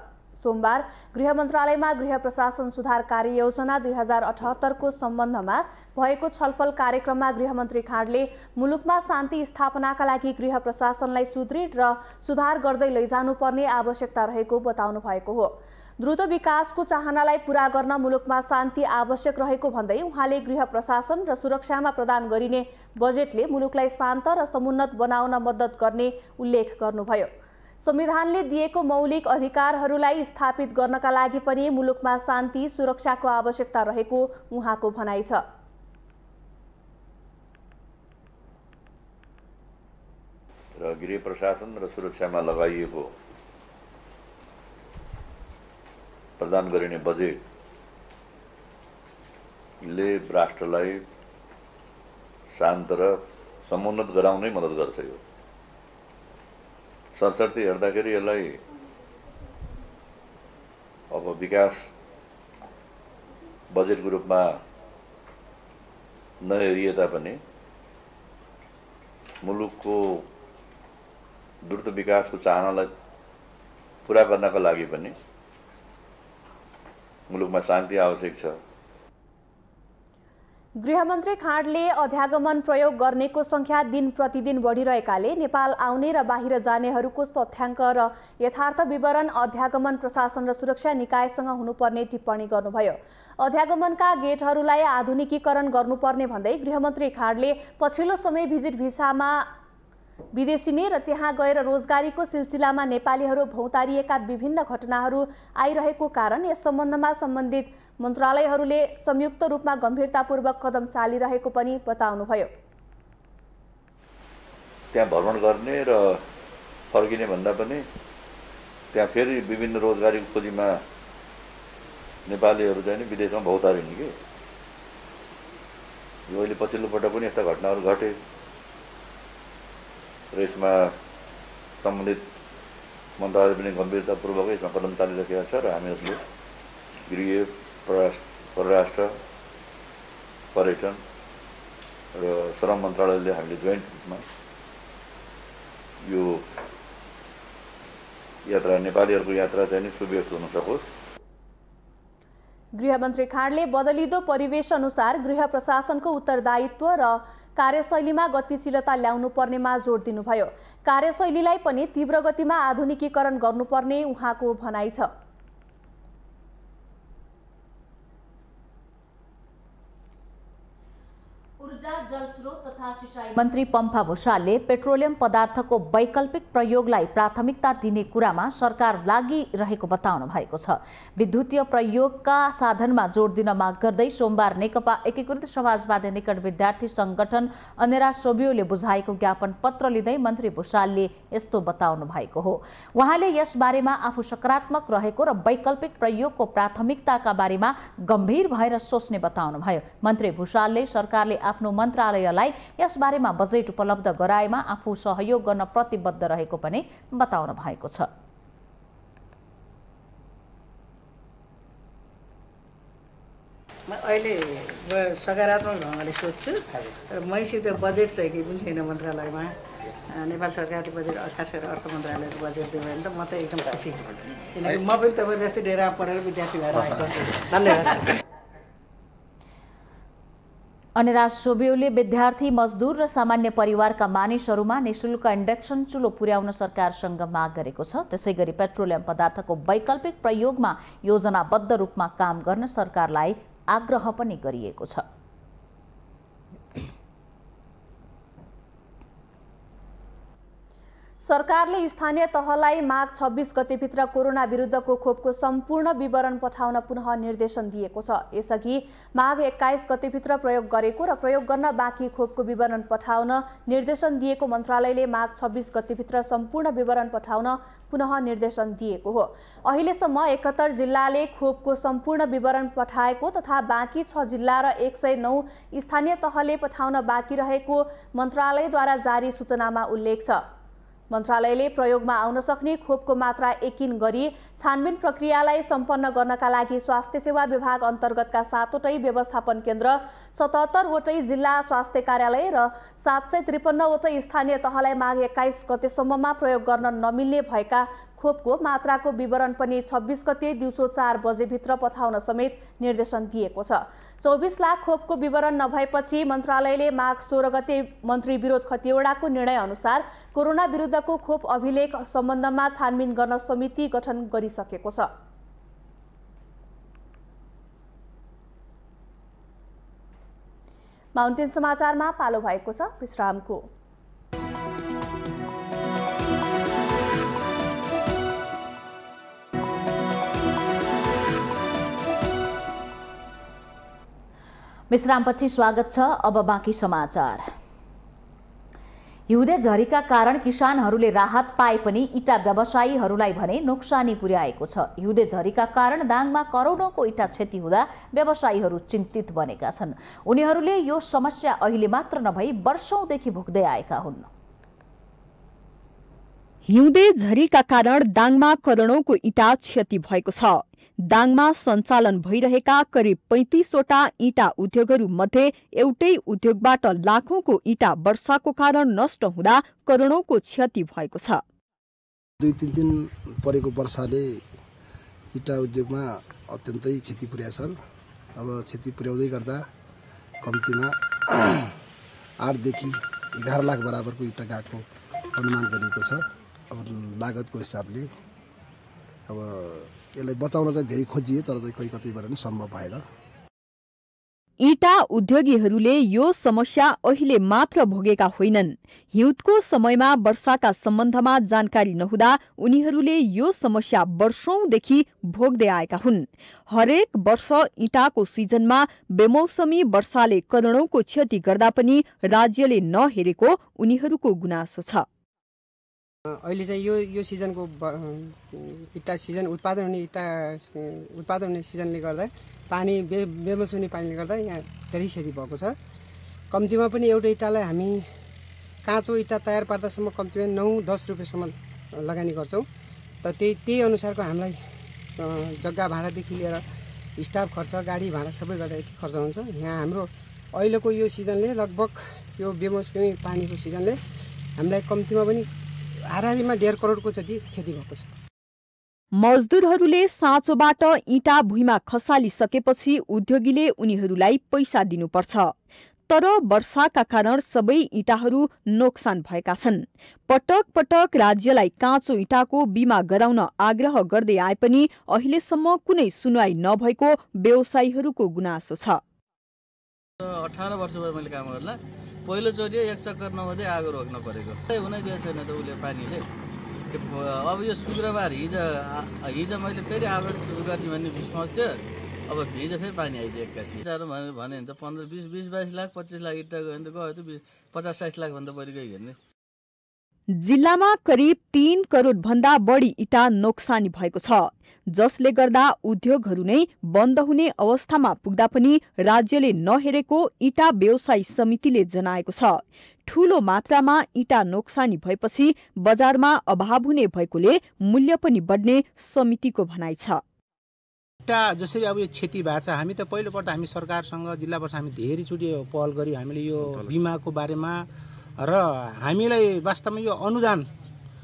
सोमबार गृह मन्त्रालयमा गृह प्रशासन सुधार कार्ययोजना 2078 को सम्बन्धमा भएको छलफल कार्यक्रममा गृहमन्त्री खाँडले मुलुकमा शान्ति स्थापनाका लागि गृह प्रशासनलाई सुदृढ र सुधार गर्दै लैजानुपर्ने आवश्यकता रहेको बताउनु भएको हो। द्रुत विकासको चाहनालाई पूरा गर्न मुलुकमा शान्ति आवश्यक रहेको भन्दै उहाँले गृह प्रशासन र सुरक्षामा प्रदान गरिने बजेटले मुलुकलाई शान्त र समुन्नत बनाउन मद्दत गर्ने उल्लेख गर्नुभयो। संविधानले दिएको मौलिक अधिकारहरूलाई स्थापित गर्नका लागि पनि मुलुकमा शान्ति सुरक्षाको आवश्यकता रहेको उहाँको भनाइ छ। र गृह प्रशासन र सुरक्षामा लगाइएको प्रदान गरिने बजेटले राष्ट्रलाई शान्त र समुन्नत गराउनै मद्दत गर्छ। यो सरसर्ती हेर्दाखेरि यसलाई अब विकास बजेटको रूपमा नहेरिए तापनि मुलुकको द्रुत विकासको चाहनालाई पूरा गर्नका लागि पनि मुलुकमा शान्ति आवश्यक छ। गृहमन्त्री खाँडले अध्यागमन प्रयोग गर्नेको संख्या दिन प्रतिदिन बढिरहेकाले नेपाल आउने र बाहिर जानेहरूको तथ्याङ्क र यथार्थ विवरण अध्यागमन प्रशासन र सुरक्षा निकायसँग हुनुपर्ने टिप्पणी गर्नुभयो। अध्यागमनका गेटहरूलाई आधुनिकीकरण गर्नुपर्ने भन्दै गृहमन्त्री खाँडले पछिल्लो समय भिजिट भिसामा विदेशिने र त्यहाँ गएर रोजगारीको सिलसिलामा नेपालीहरू भौतारिएका विभिन्न घटनाहरू आइरहेको कारण यस सम्बन्धमा सम्बन्धित मन्त्रालयहरूले संयुक्त रूपमा गम्भीरतापूर्वक कदम चालिरहेको पनि बताउनुभयो। त्यहाँ भ्रमण गर्ने र फर्किने भन्दा पनि त्यहाँ फेरि विभिन्न रोजगारीको खोजीमा नेपालीहरू चाहिँ विदेशमा भौतारिने कि यो अहिले पछिल्लो पटक पनि यस्ता घटनाहरू घटे र यसमा सम्बन्धित मन्त्रालय पनि गम्भीरतापूर्वक यसमा कदम चालिरहेका छ र हामीहरूले गृह परराष्ट्र पर्यटन र श्रम मन्त्रालयले हामीले जोइन्ट रूपमा यो यात्रा नेपालीहरूको यात्रा चाहिँ सुव्यवस्थित हुन सकोस्। गृहमन्त्री खाँडले बदलिदो परिवेश अनुसार गृह प्रशासनको उत्तरदायित्व र कार्यशैलीमा गतिशीलता ल्याउनु पर्नेमा जोड दिनुभयो। कार्यशैलीलाई पनि तीव्र गतिमा आधुनिकीकरण गर्नुपर्ने उहाँको भनाइ छ। ऊर्जा जलस्रोत तथा सिंचाई मन्त्री पम्फा भूषालले पेट्रोलियम पदार्थको वैकल्पिक प्रयोगलाई प्राथमिकता दिने कुरामा सरकार लागिरहेको बताउनु भएको छ। विद्युतीय प्रयोगका साधनमा जोड दिन माग गर्दै सोमबार नेकपा एकीकृत समाजवादी निकट विद्यार्थी संगठन अनेरा सोबियोले बुझाएको ज्ञापन पत्र लिँदै मन्त्री भूषालले यस्तो बताउनु भएको हो। उहाँले यस बारेमा आफू सकारात्मक रहेको र वैकल्पिक प्रयोगको प्राथमिकताका बारेमा गम्भीर भएर सोच्ने बताउनुभयो। मन्त्री भूषालले सरकारले आफ्नो मन्त्रालयलाई यस बारेमा बजेट उपलब्ध गराएमा आफू सहयोग गर्न प्रतिबद्ध रहेको पनि बताउनु भएको छ। म अहिले सकारात्मक ढङ्गले सोध्छु र मैसित बजेट चाहिँ केही पनि छैन मन्त्रालयमा। नेपाल सरकारले बजेट खास गरेर अर्थ मन्त्रालयले बजेट दियो भने त म त एकदम खुसी, किनकि म पनि तपाईँ जस्तै डेरामा पढेर विद्यार्थी भएर आएको छु। धन्यवाद। अनेरा सोबियोले विद्यार्थी मजदुर र सामान्य परिवारका मानिसहरूमा निःशुल्क इन्डक्सन चुलो पुर्याउन सरकारसँग माग गरेको छ। त्यसैगरी पेट्रोलियम पदार्थको वैकल्पिक प्रयोगमा योजनाबद्ध रूपमा काम गर्न सरकारलाई आग्रह पनि गरिएको छ। सरकारले स्थानीय तहलाई माघ 26 गतेभित्र कोरोना विरुद्धको खोपको सम्पूर्ण विवरण पठाउन पुनः निर्देशन दिएको छ। यसअघि माघ 21 गतेभित्र प्रयोग गरेको र प्रयोग गर्न बाँकी खोपको विवरण पठाउन निर्देशन दिएको मन्त्रालयले माघ 26 गतेभित्र सम्पूर्ण विवरण पठाउन पुनः निर्देशन दिएको हो। अहिलेसम्म 71 जिल्लाले खोपको सम्पूर्ण विवरण पठाएको तथा बाँकी 6 जिल्ला र 109 स्थानीय तहले पठाउन बाँकी रहेको मन्त्रालयद्वारा जारी सूचनामा उल्लेख छ। मन्त्रालयले प्रयोगमा आउन सक्ने खोपको मात्रा एकिन गरी छानबिन प्रक्रियालाई सम्पन्न गर्नका लागि स्वास्थ्य सेवा विभाग अन्तर्गतका 7वटै व्यवस्थापन केन्द्र, 77वटै जिल्ला स्वास्थ्य कार्यालय र 753वटै स्थानीय तहलाई माघ 21 गतेसम्ममा प्रयोग गर्न नमिल्ने भएका खोपको मात्राको विवरण पनि 26 गते दिउँसो 4 बजेभित्र पठाउन समेत निर्देशन दिएको छ। 24 लाख खोपको विवरण नभएपछि मन्त्रालयले माघ 16 गते मन्त्री विरोध खतिवडाको निर्णय अनुसार कोरोना विरुद्धको खोप अभिलेख सम्बन्धमा छानबिन गर्न समिति गठन गरिसकेको छ। माउन्टेन समाचारमा पालो भएको छ विश्रामको। विश्रामपछि स्वागत छ। अब बाँकी समाचार। हिउँदे झरीका कारण किसानहरूले राहत पाए पनि इटा व्यवसायीहरूलाई भने नोक्सानी पुर्याएको छ। हिउँदे झरीका कारण दाङमा करोडौंको इटा क्षति हुँदा व्यवसायीहरू चिन्तित बनेका छन्। उनीहरूले यो समस्या अहिले मात्र नभई वर्षौंदेखि भोग्दै आएका हुन्। हिउँदे झरीका कारण दाङमा करोडौंको इटा क्षति भएको छ। दाङमा सञ्चालन भइरहेका करिब 35वटा इटा उद्योगहरू मध्ये एउटै उद्योगबाट लाखौंको इटा वर्षाको कारण नष्ट हुँदा करोडौंको क्षति भएको छ। 2-3 दिन परेको वर्षाले इटा उद्योगमा अत्यन्तै क्षति पुर्याएछ। अब क्षति पुर्याउँदै गर्दा कम्तीमा 8 देखि 11 लाख बराबरको इटा गएको अनुमान गरिएको छ। अब लागतको हिसाबले अब यसलाई बचाउन चाहिँ धेरै खोजियो, तर चाहिँ कहीँ कतैबाट पनि सम्भव भएन। इटा उद्योगीहरूले यो समस्या अहिले मात्र भोगेका होइनन्। हिउँदको समयमा वर्षाका सम्बन्धमा जानकारी नहुँदा उनीहरूले यो समस्या वर्षौंदेखि भोग्दै आएका हुन्। हरेक वर्ष इटाको सिजनमा बेमौसमी वर्षाले करोडौंको क्षति गर्दा पनि राज्यले नहेरेको उनीहरूको गुनासो छ। अहिले चाहिँ यो सिजनको इटा सिजन उत्पादन हुने सिजनले गर्दा पानी बेमौसमी पानीले गर्दा यहाँ धेरै क्षति भएको छ। कम्तीमा पनि एउटा इटालाई हामी काँचो इटा तयार पार्दासम्म कम्तीमा 9-10 रुपियाँसम्म लगानी गर्छौँ। त त्यही अनुसारको हामीलाई जग्गा भाडादेखि लिएर स्टाफ खर्च, गाडी भाडा सबै गर्दा यति खर्च हुन्छ। यहाँ हाम्रो अहिलेको यो सिजनले लगभग यो बेमौसमी पानीको सिजनले हामीलाई कम्तीमा पनि हाराहारीमा 1.5 करोडको क्षति भएको छ। मजदुरहरूले साँचोबाट इटा भुइँमा खसालिसकेपछि उद्योगीले उनीहरूलाई पैसा दिनुपर्छ। तर वर्षाका कारण सबै इटाहरू नोक्सान भएका छन्। पटक पटक राज्यलाई काँचो इटाको बीमा गराउन आग्रह गर्दै आए पनि अहिलेसम्म कुनै सुनवाई नभएको व्यवसायीहरूको गुनासो छ। 18 वर्ष भयो मैले काम गर्ला, पहिलोचोटि एक चक्कर नहुँदै आगो रोक्न परेको, हुनै दिएको छैन त उसले पानीले। अब यो शुक्रबार हिजो मैले फेरि आगो गर्ने भन्ने सोच थियो। अब हिजो फेरि पानी आइदियो 81 भने भने त 15, 20, 22 लाख 25 लाख इट्टा गयो भने त गयो त 50-60 लाख भन्दा बढी गयो हेर्ने। जिल्लामा करिब 3 करोड भन्दा बढी इटा नोक्सानी भएको छ, जसले गर्दा उद्योगहरू नै बन्द हुने अवस्थामा पुग्दा पनि राज्यले नहेरेको इटा व्यवसायी समितिले जनाएको छ। ठूलो मात्रामा इटा नोक्सानी भएपछि बजारमा अभाव हुने भएकोले मूल्य पनि बढ्ने समितिको भनाइ छ। इटा जसरी अब यो क्षति भएको छ, हामी त पहिलोपल्ट हामी सरकारसँग जिल्लाबाट हामी धेरैचोटि पहल गर्यौँ हामीले यो बिमाको बारेमा, र हामीलाई वास्तवमा यो अनुदान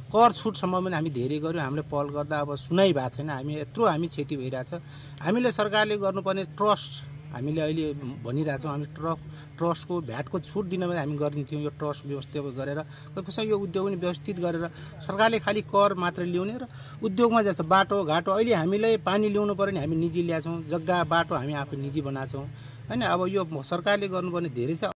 कर छुटसम्म पनि हामी धेरै गर्यौँ। हामीले पहल गर्दा अब सुनाइ भएको छैन। हामी यत्रो क्षति भइरहेछ। हामीले सरकारले गर्नुपर्ने ट्रस्ट हामीले अहिले भनिरहेछौँ। हामी ट्रस्टको भ्याटको छुट दिन हामी गरिदिन्थ्यौँ। यो ट्रस्ट व्यवस्था गरेर कसै यो उद्योग पनि व्यवस्थित गरेर सरकारले खालि कर मात्र ल्याउने र उद्योगमा जस्तो बाटो घाटो अहिले हामीलाई पानी ल्याउनु पर्यो भने हामी निजी ल्याछौँ, जग्गा बाटो हामी आफै निजी बनाएको छौँ हैन। अब यो सरकारले गर्नुपर्ने धेरै छ।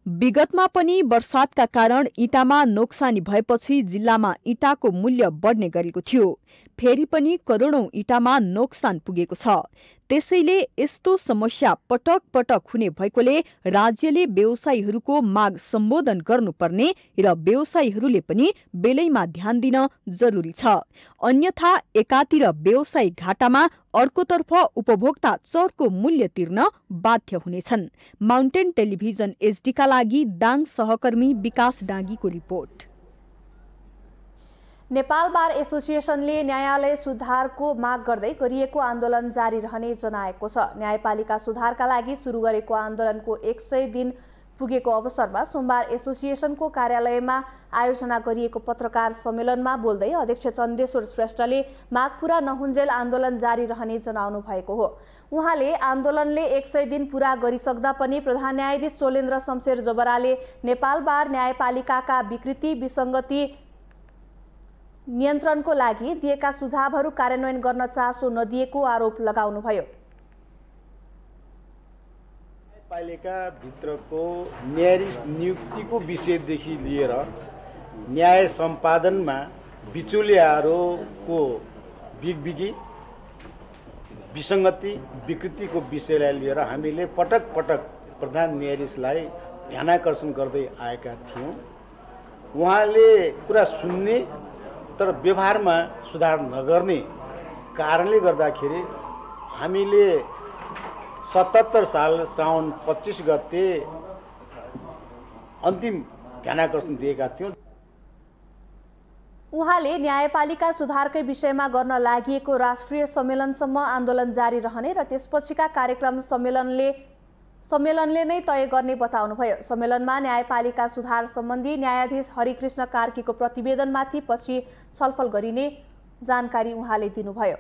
विगतमा पनि वर्षातका कारण इँटामा नोक्सानी भएपछि जिल्लामा इँटाको मूल्य बढ्ने गरेको थियो। फेरि पनि करोडौं इँटामा नोक्सान पुगेको छ। त्यसैले यस्तो समस्या पटक पटक हुने भएकोले राज्यले व्यवसायीहरूको माग सम्बोधन गर्नुपर्ने र व्यवसायीहरूले पनि बेलैमा ध्यान दिन जरुरी छ। अन्यथा एकातिर व्यवसायी घाटामा अर्कोतर्फ उपभोक्ता चर्को मूल्य तिर्न बाध्य हुनेछन्। माउन्टेन टेलिभिजन एचडीका लागि दाङ सहकर्मी विकास डाँगीको रिपोर्ट। नेपाल बार एसोसिएसनले न्यायालय सुधारको माग गर्दै गरिएको आन्दोलन जारी रहने जनाएको छ। न्यायपालिका सुधारका लागि सुरु गरेको आन्दोलनको 100 दिन पुगेको अवसरमा सोमबार एसोसिएसनको कार्यालयमा आयोजना गरिएको पत्रकार सम्मेलनमा बोल्दै अध्यक्ष चन्द्रेश्वर श्रेष्ठले माग पूरा नहुन्जेल आन्दोलन जारी रहने जनाउनु भएको हो। उहाँले आन्दोलनले 100 दिन पूरा गरिसक्दा पनि प्रधान न्यायाधीश सोलेन्द्र शमशेर जबराले नेपाल बार न्यायपालिकाका विकृति विसङ्गति नियन्त्रणको लागि दिएका सुझावहरू कार्यान्वयन गर्न चासो नदिएको आरोप लगाउनुभयो। न्यायपालिका भित्रको न्यायाधीश नियुक्तिको विषयदेखि लिएर न्याय सम्पादनमा बिचौलियाहरूको बिगबिगी विसङ्गति विकृतिको विषयलाई लिएर हामीले पटक पटक प्रधान न्यायाधीशलाई ध्यानाकर्षण गर्दै आएका थियौँ। उहाँले कुरा सुन्ने तर व्यवहारमा सुधार नगर्ने कारणले गर्दाखेरि हामीले 77 साल साउन 25 गते अन्तिम ध्यानाकर्षण दिएका थियौँ। उहाँले न्यायपालिका सुधारकै विषयमा गर्न लागि राष्ट्रिय सम्मेलनसम्म आन्दोलन जारी रहने र त्यसपछिका कार्यक्रम सम्मेलनले नै तय गर्ने बताउनुभयो। सम्मेलनमा न्यायपालिका सुधार सम्बन्धी न्यायाधीश हरिकृष्ण कार्कीको प्रतिवेदनमाथि पछि छलफल गरिने जानकारी उहाँले दिनुभयो।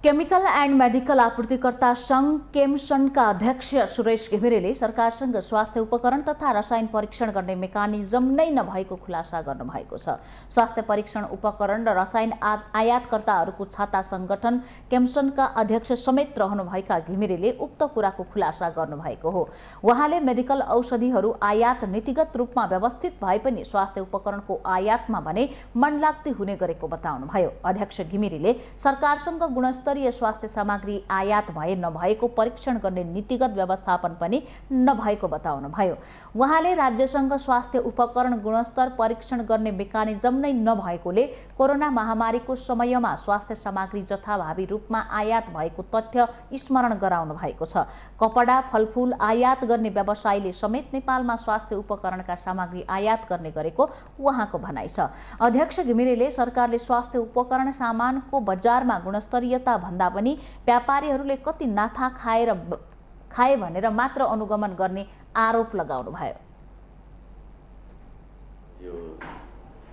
केमिकल एन्ड मेडिकल आपूर्तिकर्ता संघ केमसनका अध्यक्ष सुरेश घिमिरेले सरकारसँग स्वास्थ्य उपकरण तथा रसायन परीक्षण गर्ने मेकानिजम नै नभएको खुलासा गर्नुभएको छ। स्वास्थ्य परीक्षण उपकरण र रसायन आयातकर्ताहरूको छाता संगठन केमसनका अध्यक्ष समेत रहनुभएका घिमिरेले उक्त कुराको खुलासा गर्नुभएको हो। उहाँले मेडिकल औषधिहरू आयात नीतिगत रूपमा व्यवस्थित भए पनि स्वास्थ्य उपकरणको आयातमा भने मनलाग्ती हुने गरेको बताउनुभयो। अध्यक्ष घिमिरेले सरकारसँग गुणस्तरीय स्वास्थ्य सामग्री आयात भए नभएको परीक्षण गर्ने नीतिगत व्यवस्थापन पनि नभएको बताउनुभयो। उहाँले राज्यसँग स्वास्थ्य उपकरण गुणस्तर परीक्षण गर्ने मेकानिजम नै नभएकोले कोरोना महामारीको समयमा स्वास्थ्य सामग्री जथाभावी रूपमा आयात भएको तथ्य स्मरण गराउनु भएको छ। कपडा फलफूल आयात गर्ने व्यवसायीले समेत नेपालमा स्वास्थ्य उपकरणका सामग्री आयात गर्ने गरेको उहाँको भनाइ छ। अध्यक्ष घिमिरेले सरकारले स्वास्थ्य उपकरण सामानको बजारमा गुणस्तरीयता भन्दा पनि व्यापारीहरूले कति नाफा खाए भनेर मात्र अनुगमन गर्ने आरोप लगाउनु भयो।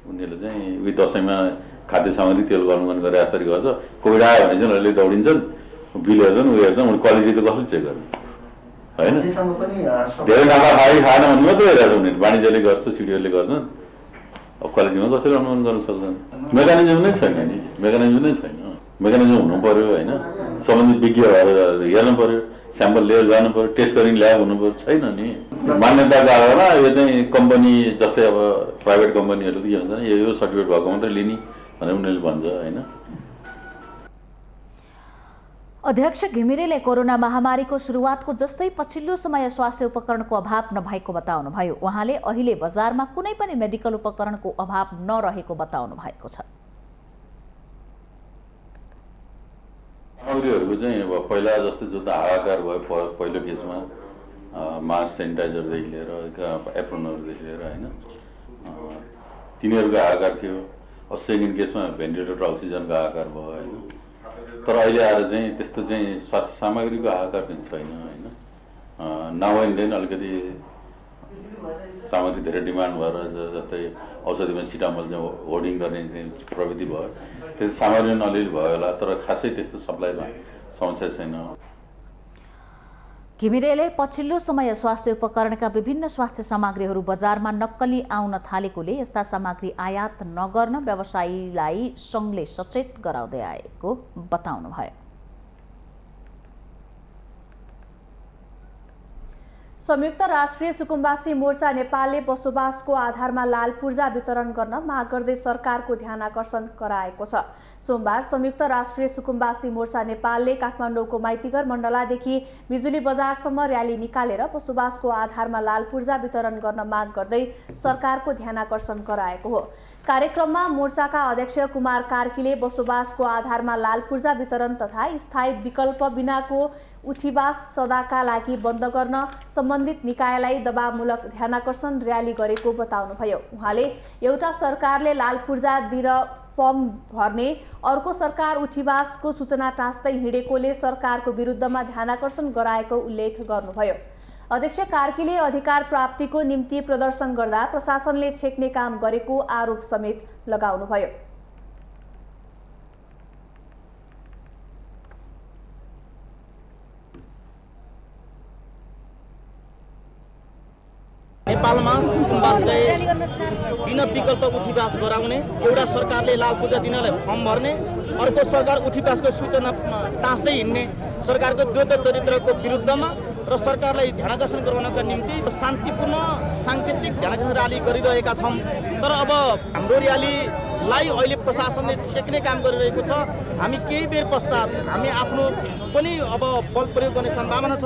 उनीहरूले चाहिँ उही दसैँमा खाद्य सामग्री तेल अनुगमन गरेर यसरी गर्छ। कोभिड आयो भने चाहिँ उनीहरूले दौडिन्छन्, बिल हेर्छन्, उयो हेर्छन्, उनीहरू क्वालिटी त कसले चेक गर्ने होइन। धेरै नाफा खाएन भन्ने मात्रै हेरेको छ उनीहरू। वाणिज्यले गर्छ, सिडिओले गर्छन्, अब क्वालिटीमा कसरी अनुगमन गर्न सक्छन्? मेकानिजम नै छैन नि, मेकानिजम नै छैन। मेकानिजम हुनु पर्यो होइन, सम्बन्धित विज्ञ भएर हेर्नु पर्यो, स्याम्पल लिएर जानु पर्यो, टेस्ट गर्ने ल्याब हुनु पर्यो, छैन नि। मान्यताको आधारमा यो चाहिँ कम्पनी जस्तै अब प्राइभेट कम्पनीहरू के भन्छ यो सर्टिफिकेट भएको मात्रै लिने भनेर उनीहरूले भन्छ होइन। अध्यक्ष घिमिरेले कोरोना महामारीको सुरुवातको जस्तै पछिल्लो समय स्वास्थ्य उपकरणको अभाव नभएको बताउनुभयो। उहाँले अहिले बजारमा कुनै पनि मेडिकल उपकरणको अभाव नरहेको बताउनु भएको छ। सामग्रीहरूको चाहिँ अब पहिला जस्तै जो त हाहाकार भयो पहिलो केसमा मास्क सेनिटाइजरदेखि लिएर एप्रोनहरूदेखि लिएर होइन तिनीहरूको हाहाकार थियो। अब सेकेन्ड केसमा भेन्टिलेटर र अक्सिजनको हाहाकार भयो होइन। तर अहिले आएर चाहिँ त्यस्तो चाहिँ स्वास्थ्य सामग्रीको हाहाकार चाहिँ छैन होइन। नाउ एन्ड देन अलिकति सामग्री धेरै डिमान्ड भएर जस्तै औषधिमा सिटामोल चाहिँ होर्डिङ गर्ने चाहिँ प्रविधि भयो, त्यो सामग्री अलिअलि भयो होला, तर खासै त्यस्तो सप्लाईमा समस्या छैन। घिमिरेले पछिल्लो समय स्वास्थ्य उपकरणका विभिन्न स्वास्थ्य सामग्रीहरू बजारमा नक्कली आउन थालेकोले यस्ता सामग्री आयात नगर्न व्यवसायीलाई सङ्घले सचेत गराउँदै आएको बताउनुभयो। संयुक्त राष्ट्रिय सुकुम्बासी मोर्चा नेपालले बसोबासको आधारमा लाल पूर्जा वितरण गर्न माग गर्दै सरकारको ध्यान आकर्षण गराएको छ। सोमबार संयुक्त राष्ट्रिय सुकुम्बासी मोर्चा नेपालले काठमाडौँको माइतीघर मण्डलादेखि बिजुली बजारसम्म र्याली निकालेर बसोबासको आधारमा लाल पूर्जा वितरण गर्न माग गर्दै सरकारको ध्यान आकर्षण गराएको हो। कार्यक्रममा मोर्चाका अध्यक्ष कुमार कार्कीले बसोबासको आधारमा लाल पूर्जा वितरण तथा स्थायी विकल्प बिनाको उठीवास सदाका लागि बन्द गर्न सम्बन्धित निकायलाई दबावमूलक ध्यानाकर्षण र्याली गरेको बताउनुभयो। उहाँले एउटा सरकारले लाल पूर्जा दिएर फर्म भर्ने, अर्को सरकार उठीवासको सूचना टाँस्दै हिँडेकोले सरकारको विरुद्धमा ध्यानाकर्षण गराएको उल्लेख गर्नुभयो। अध्यक्ष कार्कीले अधिकार प्राप्तिको निम्ति प्रदर्शन गर्दा प्रशासनले छेक्ने काम गरेको आरोप समेत लगाउनुभयो। नेपालमा सुकुम्बासलाई बिना विकल्प उठीवास गराउने, एउटा सरकारले लाल पूर्जा दिनलाई फर्म भर्ने, अर्को सरकार उठीवासको सूचना टाँस्दै हिँड्ने सरकारको द्वैत चरित्रको विरुद्धमा र सरकारलाई ध्यानाकर्षण गराउनका निम्ति शान्तिपूर्ण साङ्केतिक ध्यानाकर्षण र्याली गरिरहेका छौँ। तर अब हाम्रो र्यालीलाई अहिले प्रशासनले छेक्ने काम गरिरहेको छ। हामी केही बेर पश्चात हामी आफ्नो पनि अब बल प्रयोग गर्ने सम्भावना छ,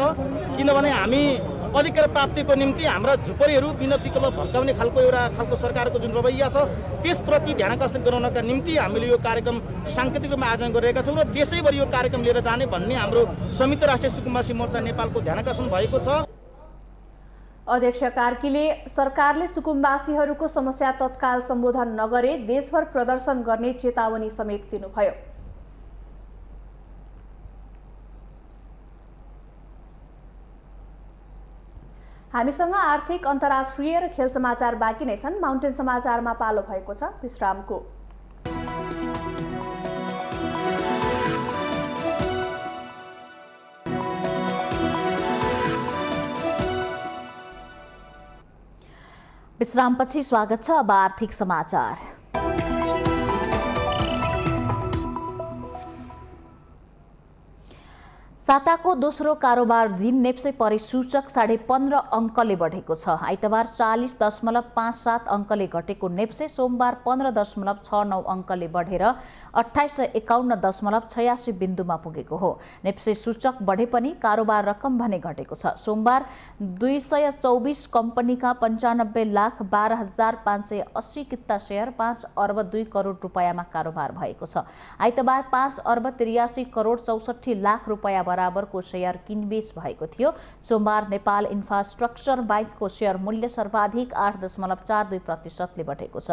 किनभने हामी अधिकार प्राप्तिको निम्ति हाम्रा झुपडीहरू बिना विकल्प भत्काउने खालको सरकारको जुन रवैया छ त्यसप्रति ध्यानाकर्षण गराउनका निम्ति हामीले यो कार्यक्रम साङ्केतिक रूपमा आयोजन गरिरहेका छौँ र देशैभरि यो कार्यक्रम लिएर जाने भन्ने हाम्रो संयुक्त राष्ट्रिय सुकुम्बासी मोर्चा नेपालको ध्यानाकर्षण भएको छ। अध्यक्ष कार्कीले सरकारले सुकुम्बासीहरूको समस्या तत्काल सम्बोधन नगरे देशभर प्रदर्शन गर्ने चेतावनी समेत दिनुभयो। हामीसँग आर्थिक अन्तर्राष्ट्रिय र खेल समाचार बाँकी नै छन्। माउन्टेन समाचारमा पालो भएको छ विश्रामको। विश्रामपछि स्वागत छ। अब आर्थिक समाचार। साताको दोस्रो कारोबार दिन नेप्से परिसूचक 15.5 अङ्कले बढेको छ। आइतबार 40.57 अङ्कले घटेको नेप्से सोमबार 15.69 अङ्कले बढेर 2851.86 बिन्दुमा पुगेको हो। नेप्से सूचक बढे पनि कारोबार रकम भने घटेको छ। सोमबार 224 कम्पनीका 95,12,580 किता सेयर 5 अर्ब 2 करोड रुपैयाँमा कारोबार भएको छ। आइतबार 5 अर्ब 83 करोड 64 लाख रुपैयाँ बराबरको सेयर किनबेच भएको थियो। सोमबार नेपाल इन्फ्रास्ट्रक्चर बैंकको सेयर मूल्य सर्वाधिक 8.42% बढेको छ।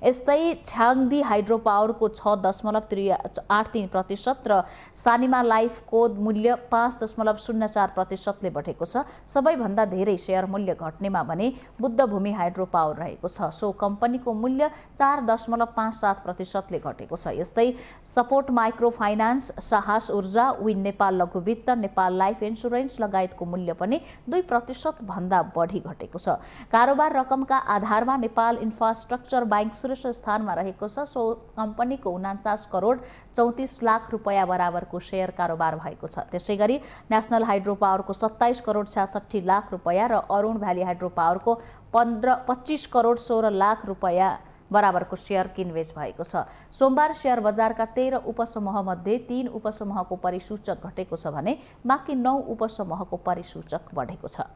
यस्तै छ्याङदी हाइड्रो पावरको 6.83% र सानिमा लाइफको मूल्य 5.04% बढेको छ। सबैभन्दा धेरै सेयर मूल्य घट्नेमा भने बुद्ध भूमि हाइड्रो पावर रहेको छ। सो कम्पनीको मूल्य 4.57% घटेको छ। यस्तै सपोर्ट माइक्रो फाइनान्स, साहस ऊर्जा, विन नेपाल लघु वित्त, नेपाल लाइफ इन्स्योरेन्स लगायतको मूल्य पनि 2% भन्दा बढी घटेको छ। कारोबार रकमका आधारमा नेपाल इन्फ्रास्ट्रक्चर बैंक शीर्ष स्थानमा रहेको छ। सो कम्पनीको 49 करोड 34 लाख रुपैयाँ बराबरको सेयर कारोबार भएको छ। त्यसैगरी नेशनल हाइड्रो पावरको 27 करोड 66 लाख रुपैयाँ र अरुण भ्याली हाइड्रो पावरको 25 करोड 16 लाख रुपैयाँ बराबरको सेयर किनबेच भएको छ। सोमबार शेयर बजारका 13 उपसमूहमध्ये 3 उपसमूहको परिसूचक घटेको छ भने बाँकी 9 उपसमूहको परिसूचक बढेको छ।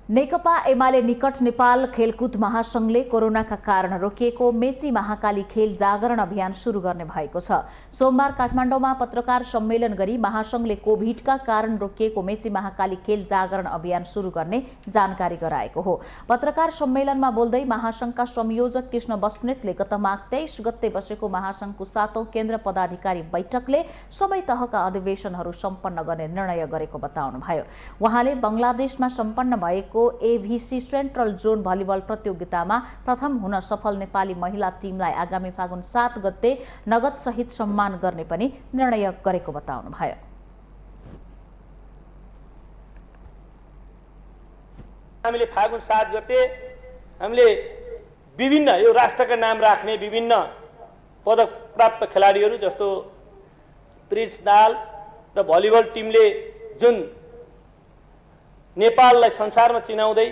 नेकपा एमाले निकट नेपाल खेलकुद महासंघले कोरोनाका कारण रोकिएको मेची महाकाली खेल जागरण अभियान सुरु गर्ने भएको छ। सोमबार काठमाडौँमा पत्रकार सम्मेलन गरी महासंघले कोभिडका कारण रोकिएको मेची महाकाली खेल जागरण अभियान सुरु गर्ने जानकारी गराएको हो। पत्रकार सम्मेलनमा बोल्दै महासंघका संयोजक कृष्ण बस्नेतले गत माघ 23 गते बसेको महासंघको 7औं केन्द्र पदाधिकारी बैठकले सबै तहका अधिवेशनहरू सम्पन्न गर्ने निर्णय गरेको बताउनुभयो। उहाँले बंगलादेशमा सम्पन्न भएको भएको एभिसी सेन्ट्रल जोन भलिबल प्रतियोगितामा प्रथम हुन सफल नेपाली महिला टिमलाई आगामी फागुन 7 गते नगद सहित सम्मान गर्ने पनि निर्णय गरेको बताउनुभयो। हामीले फागुन 7 गते हामीले विभिन्न यो राष्ट्रका नाम राख्ने विभिन्न पदक प्राप्त खेलाडीहरू जस्तो प्रिन्स दाल र भलिबल टिमले जुन नेपाललाई संसारमा चिनाउँदै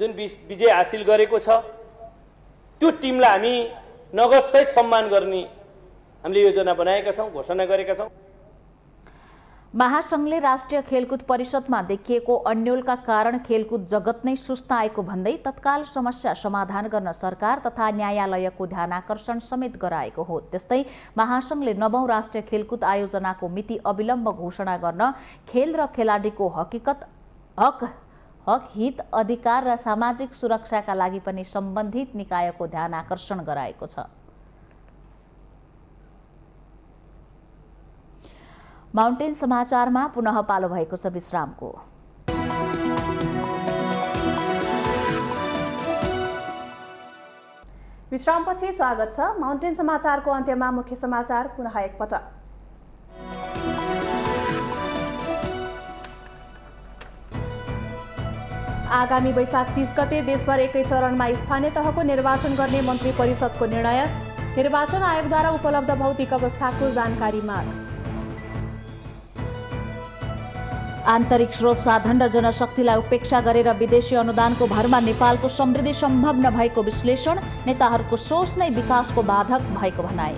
जुन विजय हासिल गरेको छ त्यो टिमलाई हामी नगदसहित सम्मान गर्ने हामीले योजना बनाएका छौँ, घोषणा गरेका छौँ। महासंघले राष्ट्रिय खेलकुद परिषदमा देखिएको अन्योलका कारण खेलकुद जगत नै सुस्त आएको भन्दै तत्काल समस्या समाधान गर्न सरकार तथा न्यायालयको ध्यानाकर्षण समेत गराएको हो। त्यस्तै महासंघले 9औं राष्ट्रिय खेलकुद आयोजनाको मिति अविलम्ब घोषणा गर्न खेल र खेलाडीको हक हित अधिकार र सामाजिक सुरक्षाका लागि पनि सम्बन्धित निकायको ध्यानाकर्षण गराएको छ। माउन्टेन समाचारमा पुनः पालो भएको छ विश्रामको। विश्रामपछि स्वागत छ। माउन्टेन समाचारको अन्त्यमा मुख्य समाचार पुनः एकपटक। आगामी वैशाख 30 गते देशभर एकै चरणमा स्थानीय तहको निर्वाचन गर्ने मन्त्री परिषदको निर्णय। निर्वाचन आयोगद्वारा उपलब्ध भौतिक अवस्थाको जानकारी माग। आन्तरिक स्रोत साधन र जनशक्तिलाई उपेक्षा गरेर विदेशी अनुदानको भरमा नेपालको समृद्धि सम्भव नभएको विश्लेषण। नेताहरूको सोच नै विकासको बाधक भएको भनाई।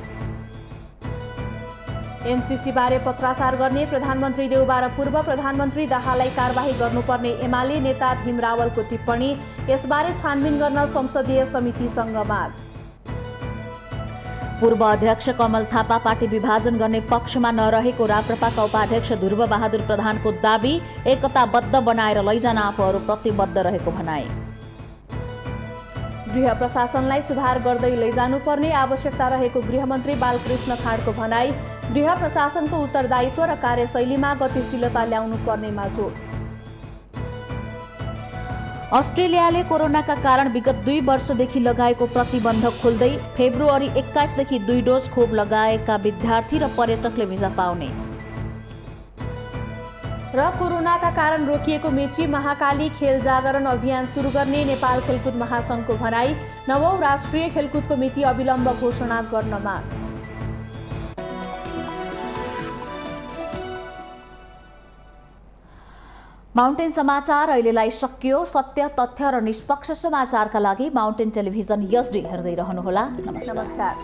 एमसीसी बारे पत्राचार गर्ने प्रधानमन्त्री देउबा र पूर्व प्रधानमन्त्री दाहाललाई कारबाही गर्नुपर्ने एमाले नेता भीम रावलको टिप्पणी। यसबारे छानबिन गर्न संसदीय समितिसँग माग। पूर्व अध्यक्ष कमल थापा पार्टी विभाजन गर्ने पक्षमा नरहेको राप्रपाका उपाध्यक्ष ध्रुव बहादुर प्रधानको दाबी। एकताबद्ध बनाएर लैजान आफूहरू प्रतिबद्ध रहेको भनाई। गृह प्रशासनलाई सुधार गर्दै लैजानुपर्ने आवश्यकता रहेको गृहमन्त्री बालकृष्ण खाँडको भनाई। गृह प्रशासनको उत्तरदायित्व र कार्यशैलीमा गतिशीलता ल्याउनु पर्नेमा जोड। अस्ट्रेलियाले कोरोनाका कारण विगत 2 वर्षदेखि लगाएको प्रतिबन्ध खोल्दै फेब्रुअरी 21 देखि 2 डोज खोप लगाएका विद्यार्थी र पर्यटकले भिजा पाउने। र कोरोनाका कारण रोकिएको मेची महाकाली खेल जागरण अभियान सुरु गर्ने नेपाल खेलकुद महासंघको भनाई। 9औं राष्ट्रिय खेलकुदको मिति अविलम्ब घोषणा गर्न माग। माउन्टेन समाचार अहिलेलाई सकियो। सत्य, तथ्य र निष्पक्ष समाचारका लागि माउन्टेन टेलिभिजन एचडी हेर्दै रहनुहोला। नमस्कार।